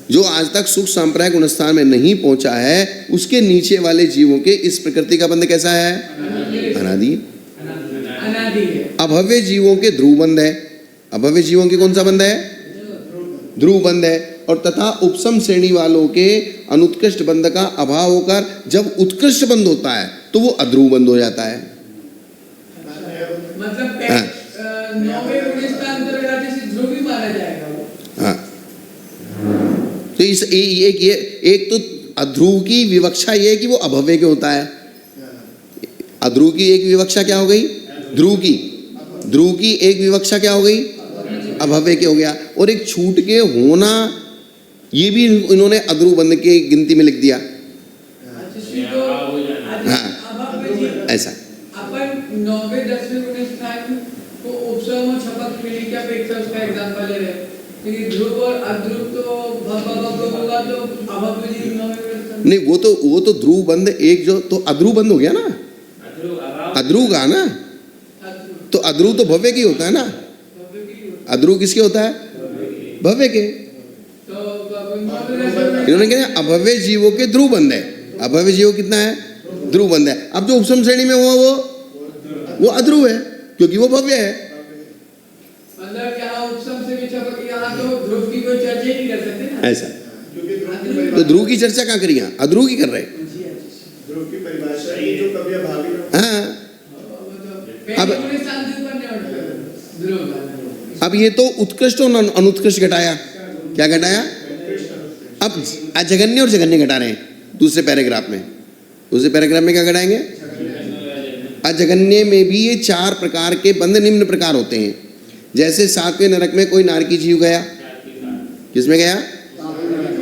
जो आज तक सुख सांप्रदायिक गुणस्थान में नहीं पहुंचा है, उसके नीचे वाले जीवों के इस प्रकृति का बंध कैसा है? अनादि। अनादि है। अभव्य जीवों के ध्रुव बंध है। अभव्य जीवों के कौन सा बंध है? ध्रुव बंध है। और तथा उपसम श्रेणी वालों के अनुत्कृष्ट बंध का अभाव होकर जब उत्कृष्ट बंध होता है तो वो अध्रुव बंध हो जाता है। मतलब हाँ। 9वें गुणस्थान अंतर्गत इसे ध्रुव भी माना जाएगा वो। हाँ, तो इस एक तो अध्रुव की विवक्षा ये है कि वो अभव्य के होता है। अध्रुव की एक विवक्षा क्या हो गई? ध्रुव की। ध्रुव की एक विवक्षा क्या हो गई? अभव्य के हो गया। और एक छूट के होना, ये भी इन्होंने अध्रुव बंध के गिनती में लिख दिया। हाँ, ऐसा अपन 9वें 10वें गुणस्थान को उपसम और छपक मिली की अपेक्षा उसका एग्जांपल ले रहे हैं, क्योंकि ध्रुव और अध्रुव तो भव होगा तो अभव्य जीव 9वें गुणस्थान नहीं, वो तो ध्रुव बंध एक जो तो अध्रुव बंध हो गया ना, अध्रुव का ना, तो अध्रुव तो भव्य की होता है ना। अध्रुव किसके होता है? भव्य के। इन्होंने कहा अभव्य जीवों के ध्रुव बंध है। अभव्य जीव कितना है? ध्रुव बंध है। अब जो उपसम श्रेणी में हुआ वो अध्रुव है, क्योंकि वो भव्य है। मतलब यहाँ उपसम से भी छपक, यहाँ तो ध्रुव की कोई चर्चा ही नहीं कर सकते ना। ऐसा तो ध्रुव की चर्चा कहाँ करी? यहाँ अध्रुव की कर रहे हैं। ध्रुव की परिभाषा ये जो कभी अभावी ना। हाँ, अब ये तो उत्कृष्ट और अनुत्कृष्ट घटाया। क्या घटाया? अब अजगन्य और जगन्य घटा रहे हैं दूसरे पैराग्राफ में। दूसरे पैराग्राफ में क्या घटाएंगे? अजगन्य में भी ये 4 प्रकार के बंध निम्न प्रकार होते हैं। जैसे 7वें नरक में कोई नारकी जीव गया। किसमें गया?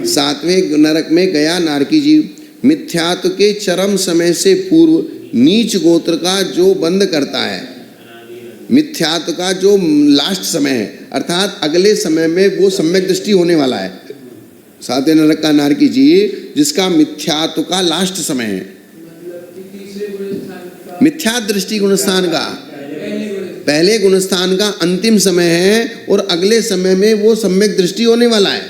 7वें नरक में गया नारकी जीव। मिथ्यात्व के चरम समय से पूर्व नीच गोत्र का जो बंध करता है, मिथ्यात्व का जो लास्ट समय है, अर्थात अगले समय में वो सम्यक दृष्टि होने वाला है। 7वें नरक का नारकी जीव जिसका मिथ्यात्व का लास्ट समय है, मिथ्या दृष्टि गुणस्थान का पहले गुणस्थान का अंतिम समय है, और अगले समय में वो सम्यक दृष्टि होने वाला है।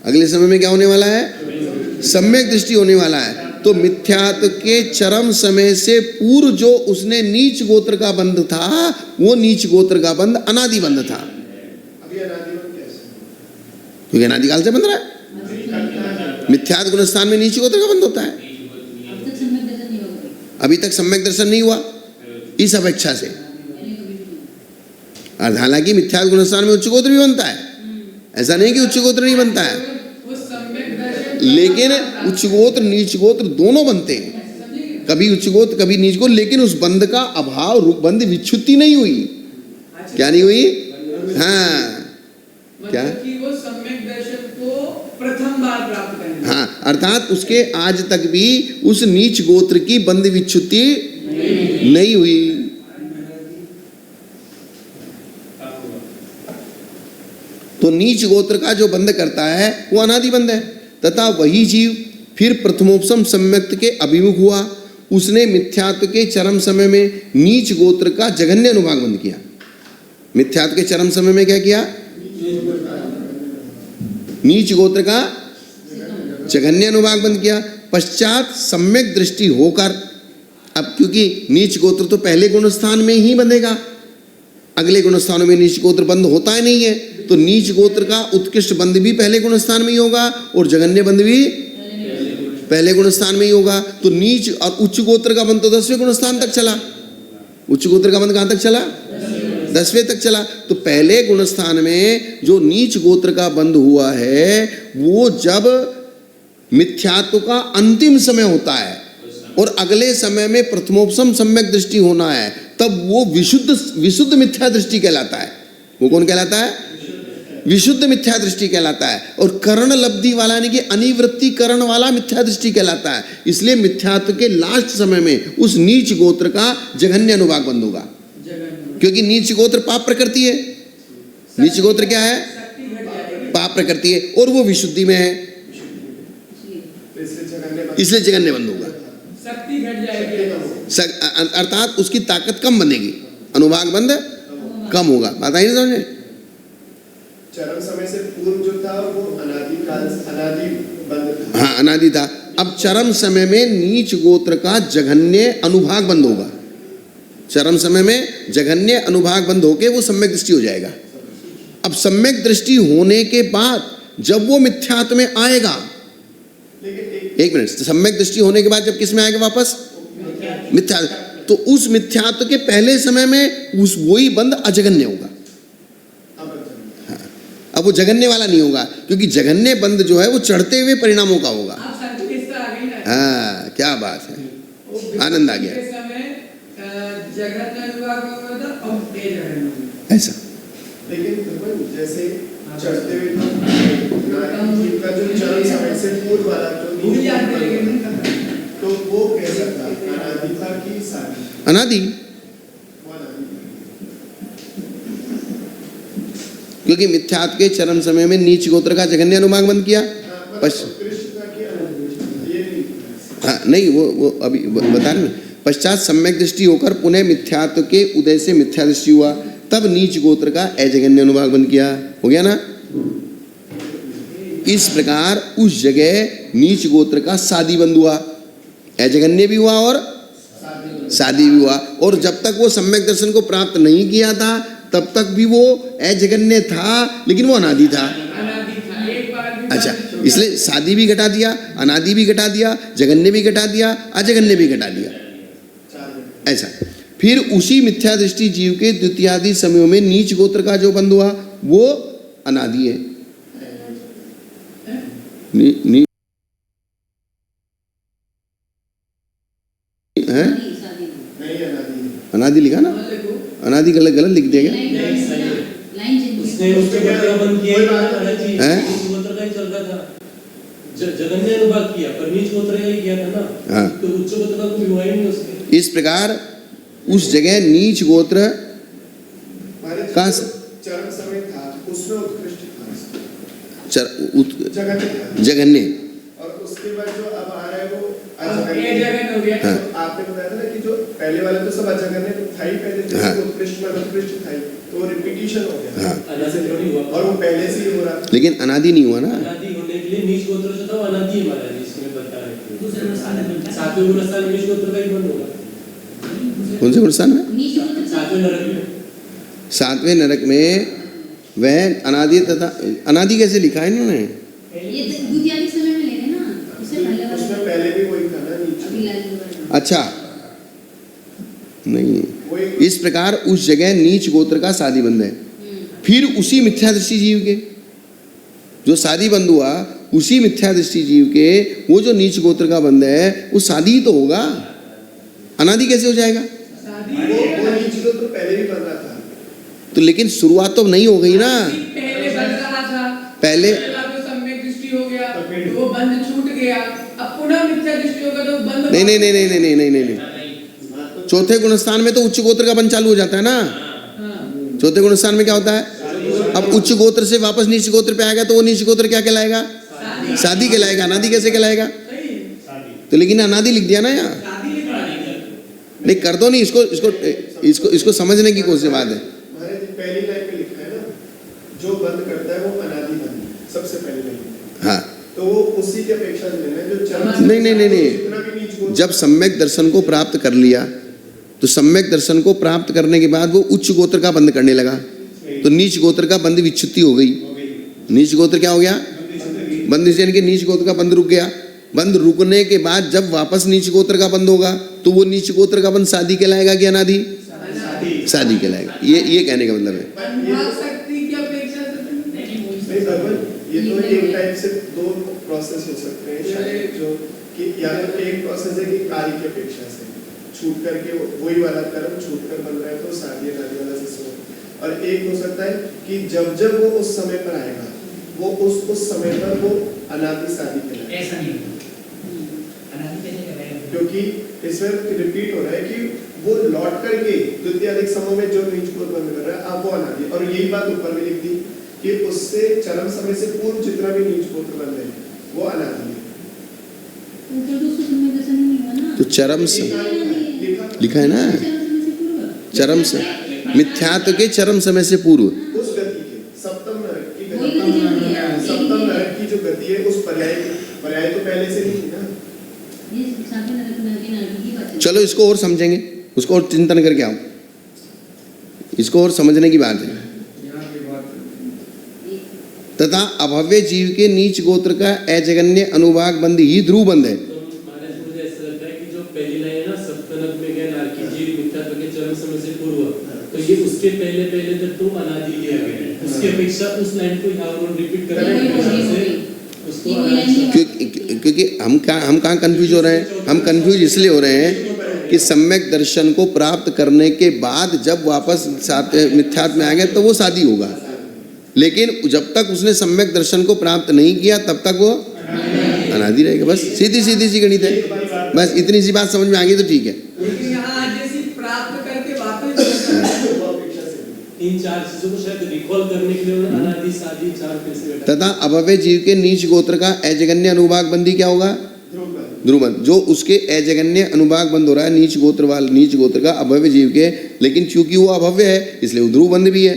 अगले समय में क्या होने वाला है? सम्यक दृष्टि होने वाला है। तो मिथ्यात्व के चरम समय से पूर्व जो उसने नीच गोत्र का बंध था, वो नीच गोत्र का बंध अनादि बंध था। अभी अनादि बंध कैसे? क्योंकि अनादिकाल से बंध रहा है। मिथ्यात्व गुणस्थान में नीच गोत्र का बंध होता है। अभी तक सम्यक दर्शन नहीं हुआ इस अपेक्षा से। और हालांकि मिथ्यात्व गुणस्थान में उच्च गोत्र भी बनता है, ऐसा नहीं कि उच्च गोत्र नहीं बनता है, लेकिन उच्च गोत्र नीच गोत्र दोनों बनते हैं। कभी उच्च गोत्र कभी नीच गोत्र, लेकिन उस बंध का अभाव, बंध विच्छुत्ति नहीं हुई। क्या नहीं हुई? हाँ, क्या? कि वो सम्यक दर्शन को प्रथम बार प्राप्त करने। हाँ, अर्थात उसके आज तक भी उस नीच गोत्र की बंध विच्छुत्ति नहीं हुई। तो नीच गोत्र का जो बंध करता है वो अनादि बंध है। तथा वही जीव फिर प्रथमोपसम सम्यक्त के अभिमुख हुआ। उसने मिथ्यात्व के चरम समय में नीच गोत्र का जघन्य अनुभाग बंद किया। मिथ्यात्व के चरम समय में क्या किया? नीच गोत्र का जघन्य अनुभाग बंद किया। पश्चात सम्यक दृष्टि होकर, अब क्योंकि नीच गोत्र तो पहले गुणस्थान में ही बंधेगा, अगले गुणस्थानों में नीच गोत्र बंद होता ही नहीं है, तो नीच गोत्र का उत्कृष्ट बंध भी पहले गुणस्थान में ही होगा और जघन्य बंध भी पहले गुणस्थान में ही होगा। तो नीच और उच्च गोत्र का बंध तो 10वें गुणस्थान तक चला। उच्च गोत्र का बंध कहां तक चला? 10वें तक चला। तो पहले गुणस्थान में जो नीच गोत्र का बंध हुआ है, वो जब मिथ्यात्व का अंतिम समय होता है और अगले समय में प्रथमोपसम सम्यक दृष्टि होना है, तब वो विशुद्ध मिथ्या दृष्टि कहलाता है। वो कौन कहलाता है? विशुद्ध मिथ्या दृष्टि कहलाता है। और कर्ण लब्धि वाला यानी कि अनिवृत्ति करण वाला मिथ्या दृष्टि कहलाता है। इसलिए मिथ्यात्व के लास्ट समय में उस नीच गोत्र का जघन्य अनुभाग बंद होगा, क्योंकि नीच गोत्र पाप प्रकृति है। नीच गोत्र क्या है? पाप प्रकृति है, और वो विशुद्धि में है, इसलिए जघन्य बंद होगा। शक्ति घट जाएगी, अर्थात उसकी ताकत कम बनेगी, अनुभाग बंद कम होगा। बात आई ना समझे? चरम समय से पूर्व जो था वो अनादि काल अनादि बंद था। हाँ, अनादि था। अब चरम समय में नीच गोत्र का जघन्य अनुभाग बंद होगा। चरम समय में जघन्य अनुभाग बंद होके वो सम्यक दृष्टि हो जाएगा। अब सम्यक दृष्टि होने के बाद जब वो मिथ्यात्व में आएगा, एक मिनट, सम्यक दृष्टि होने के बाद जब किस में आएगा वापस? मिथ्या। तो उस मिथ्यात्व के पहले समय में उस वही बंद अजगन्य होगा। हाँ, अब वो जगन्य वाला नहीं होगा, क्योंकि जगन्य बंद जो है वो चढ़ते हुए परिणामों का होगा। आप संतुष्ट आ गई ना? हाँ, क्या बात है, आनंद आ गया। जगत अनुभाग होगा था और ये जगन्य ऐसा लेकिन भगवान जैसे चढ़ते हुए नारायण जी का जो चरम समय से पूर्व वाला जो भूल जाते लेकिन तो वो कैसा था? अनादि था कि सादि? अनादि, वो अनादि। क्योंकि मिथ्यात्व के चरम समय में नीच गोत्र का जघन्य अनुभाग बंद किया। कृष्ण का कि अनादि? ये नहीं। हाँ, नहीं, वो अभी बता रहे हैं। पश्चात सम्यक दृष्टि होकर पुनः मिथ्यात्व के उदय से मिथ्या दृष्टि हुआ, तब नीच गोत्र का अजगन्य अनुभाग बंद किया। हो गया ना? इस प्रकार उस जगह नीच गोत्र का सादी बंद हुआ, अजगन्य भी हुआ और सादी भी हुआ। और जब तक वो सम्यक दर्शन को प्राप्त नहीं किया था तब तक भी वो अजगन्य था, लेकिन वो अनादि था। अच्छा, इसलिए सादी भी घटा दिया, अनादि भी घटा दिया, जगन्य भी घटा दिया, अजगन्य भी घटा दिया। ऐसा फिर उसी मिथ्या दृष्टि जीव के द्वितीयादि समयों में नीच गोत्र का जो बंद हुआ वो अनादि है। है? अनादि लिखा ना? अनादि गलत गलत लिख दिया गया। उसने उसके गोत्र का बंद किया ही नहीं था, नीच गोत्र का ही चल रहा था। जगन्य अनुभाग किया पर नीच गोत्र का ही किया था ना। हाँ। तो उच्च गोत्र का कोई हुआ ही नहीं उसके। इस प्रकार उस जगह नीच गोत्र का चरम समय था उसमें उत्कृष्ट था, जगन्य, और उसके बाद जो अब आ रहा है वो अजगन्य हो गया। हाँ। आपने बताया था ना कि जो पहले वाले तो सब अजगन्य तो था ही पहले, जो हाँ। उत्कृष्ट में उत्कृष्ट था ही, तो वो रिपीटिशन हो गया। हाँ। अनादि थोड़ी हुआ। और वो पहले से ही हो रहा था। लेकिन अनादि नहीं हुआ ना। अनादि होने के लिए नीच गोत्र जो था वो अनादि हमारा है, इसमें बता रहे हैं। सातवें गुणस्थान नीच गोत्र का ही बंद होगा। कौन से गुणस्थान में? सातवें नरक में। सातवें नरक में वह अनादि तथा अनादि कैसे लिखा है इन्होंने? ये द्वितीयादि समय में ले रहे ना, उससे पहले वाला उसमें पहले भी वही था ना नीचे। अभी लाल। अच्छा, नहीं, वही इस प्रकार उस जगह नीच गोत्र का सादी बंद है। फिर उसी मिथ्या दृष्टि जीव के जो सादी बंद हुआ, उसी मिथ्या दृष्टि जीव के वो जो नीच गोत्र का बंद है वो सादी ही तो होगा, अनादि कैसे हो जाएगा? वो नीचे तो पहले भी बन रहा था। तो लेकिन शुरुआत तो नहीं हो गई ना। पहले बन रहा था, पहले सम्यक दृष्टि हो गया तो वो बंद छूट गया, अब पुनः मिथ्या दृष्टि होगा तो बंद। नहीं नहीं नहीं नहीं नहीं नहीं नहीं नहीं, चौथे गुणस्थान में तो उच्च गोत्र का बंद चालू हो जाता है ना। चौथे गुणस्थान में क्या होता है? अब उच्च गोत्र से वापस नीच गोत्र पे आएगा तो वो नीच गोत्र क्या कहलाएगा? सादी कहलाएगा। अनादि कैसे कहलाएगा? तो लेकिन अनादि लिख दिया ना यहाँ। नहीं कर दो नहीं, इसको इसको इसको इसको समझने की कोशिश बात है। पहली लाइन में लिखा है ना, जो बंद करता है वो अनादि बंद, सबसे पहली लाइन। हाँ, तो वो उसी की अपेक्षा से लेना है जो चरम। नहीं नहीं नहीं जितना भी नीच नहीं, गोत्र- जब सम्यक दर्शन को प्राप्त कर लिया तो सम्यक दर्शन को प्राप्त करने के बाद वो उच्च गोत्र का बंद करने लगा, तो नीच गोत्र का बंद विच्छुत्ति हो गई। नीच गोत्र क्या हो गया? बंद, यानी कि नीच गोत्र का बंद रुक गया। बंद रुकने के बाद जब वापस नीच गोत्र का बंद होगा तो वो नीच गोत्र का बंद सादी कहलाएगा कि अनादि? सादी कहलाएगा। ये कहने का मतलब है। अनुभाग शक्ति की अपेक्षा से नहीं भगवान, ये तो एक टाइप से दो प्रोसेस हो सकते हैं शायद, जो कि या तो एक प्रोसेस है कि कार्य की अपेक्षा से छूट करके वही वाला कर्म छूट कर बन रहा है तो शादी अनादि वाला सिस्टम, और एक हो सकता है कि जब जब वो उस समय पर आएगा वो उस समय पर वो अनादि शादी कहलाएगा। ऐसा नहीं अनादि कैसे करेगा? क्योंकि इसमें रिपीट हो रहा है कि वो लौट करके द्वितीयादिक समूह में जो नीच को बंद कर रहा है अब वो अनादि, और यही बात ऊपर में लिख दी कि उससे चरम समय से पूर्व जितना भी नीच गोत्र बंद है वो अनादि है। ऊपर तो उसको सम्यक दर्शन ही नहीं हुआ ना। तो चरम से लिखा है ना, चरम से मिथ्यात्व के चरम समय से पूर्व। उस गति के सप्तम नरक की पर्याय तो पहले से नहीं थी ना। ये साधन की बात है। चलो इसको और समझेंगे, उसको और चिंतन करके आओ, इसको और समझने की बात है। तथा अभव्य जीव के नीच गोत्र का अजगन्य अनुभाग बंद ही ध्रुव बंद है। तो महाराज मुझे ऐसा लगता है कि जो पहली लाइन है ना, सप्तनक में गया नारकी जीव मिथ्यात्व के चरम समय से पूर्व, तो ये उसके पहले तक तो अनादि लिया गया है। उसकी अपेक्षा उस लाइन को यहाँ उन्होंने रिपीट करा है, उसको क्योंकि हम कहाँ कंफ्यूज हो रहे हैं? हम कंफ्यूज इसलिए हो रहे हैं कि सम्यक दर्शन को प्राप्त करने के बाद जब वापस मिथ्यात्व में आएंगे तो वो शादी होगा, लेकिन जब तक उसने सम्यक दर्शन को प्राप्त नहीं किया तब तक वो अनादि रहेगा। बस सीधी सी गणित है, बस इतनी सी बात समझ में आ गई तो ठीक है। लेकिन यहाँ जैसे प्राप्त करके वापस इन चार चीजों को शायद रिकॉल करने के लिए उन्होंने अनादि सादी चार फिर से बैठा। तथा अभव्य जीव के नीच गोत्र का अजगन्य अनुभाग बंदी क्या होगा? ध्रुवबंध। जो उसके अजगन्य अनुभाग बंद हो रहा है नीच गोत्र का अभव्य जीव के, लेकिन चूंकि वो अभव्य है इसलिए वो ध्रुवबंध भी है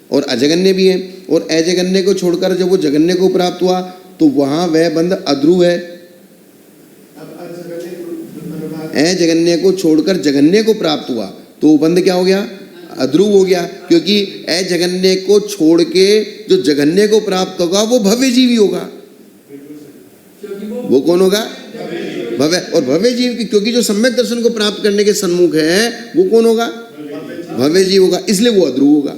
और अजगन्य भी है। और अजगन्य को छोड़कर जब वो जगन्य को प्राप्त हुआ तो वहां वह बंध अध्रुव है। अजगन्य को छोड़कर जगन्य को प्राप्त हुआ तो वो बंध क्या हो गया? अध्रुव हो गया, क्योंकि अजगन्य को छोड़ के जो जगन्य को प्राप्त होगा वो भव्य जीव ही होगा। वो कौन होगा? भव्य। और भव्य जीव की, क्योंकि जो सम्यक दर्शन को प्राप्त करने के सन्मुख है वो कौन होगा? भव्य जीव होगा, इसलिए वो अध्रुव होगा।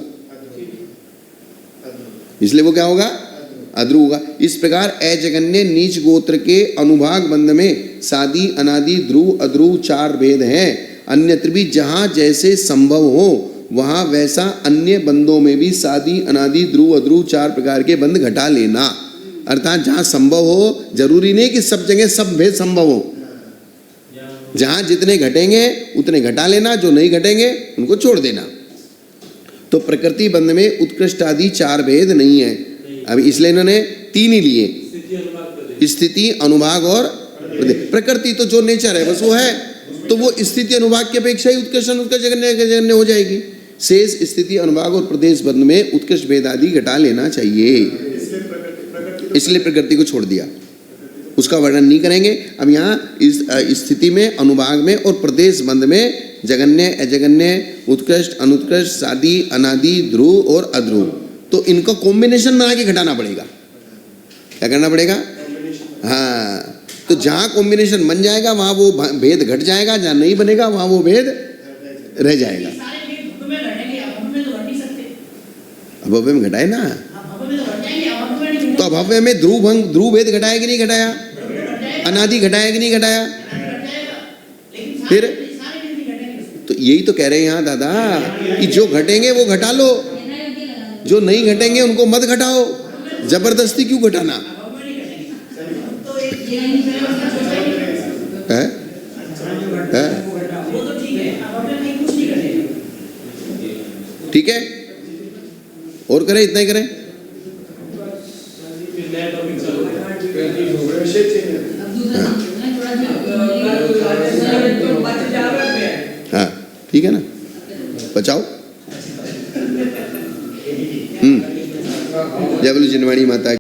इसलिए वो क्या होगा? अध्रुव होगा। इस प्रकार अजगन्य नीच गोत्र के अनुभाग बंध में सादी अनादि ध्रुव अध्रुव चार भेद हैं। अन्यत्र भी जहाँ जैसे संभव हो वहाँ वैसा अन्य बंधों में भी सादी अनादि ध्रुव अध्रुव चार प्रकार के बंध घटा लेना। अर्थात जहाँ संभव हो, जरूरी नहीं कि सब जगह सब भेद संभव हो, जहाँ जितने घटेंगे उतने घटा लेना, जो नहीं घटेंगे उनको छोड़ देना। तो प्रकृति बंध में उत्कृष्ट आदि चार भेद नहीं है। अब इसलिए इन्होंने तीन ही लिए, स्थिति अनुभाग और प्रकृति। तो जो नेचर है बस वो है, तो वो स्थिति अनुभाग की अपेक्षा ही उत्कृष्ट अनुत्कृष्ट जगन्य हो जाएगी। शेष स्थिति अनुभाग और प्रदेश बंध में उत्कृष्ट भेद आदि घटा लेना चाहिए, इसलिए प्रकृति को छोड़ दिया। उसका वर्णन नहीं करेंगे। अब यहाँ इस स्थिति में, अनुभाग में और प्रदेश बंध में जगन्य अजगन्य उत्कृष्ट अनुत्कृष्ट सादी अनादि ध्रुव और अध्रुव, तो इनको कॉम्बिनेशन बना के घटाना पड़ेगा। क्या करना पड़ेगा? हाँ, तो जहाँ कॉम्बिनेशन बन जाएगा वहाँ वो भेद घट जाएगा, जहाँ नहीं बनेगा वहाँ वो भेद रह जाएगा। अभव्य में घटाए ना, तो अभव्य में ध्रुव भेद घटाया कि नहीं घटाया? अनादि घटाया कि नहीं घटाया? फिर तो यही तो कह रहे हैं यहाँ दादा कि जो घटेंगे वो घटा लो, जो नहीं घटेंगे उनको मत घटाओ। जबरदस्ती क्यों घटाना है? ठीक है, और करें, इतना ही करें। हाँ ठीक है ना, बचाओ। जय बोलो जिनवाणी माता।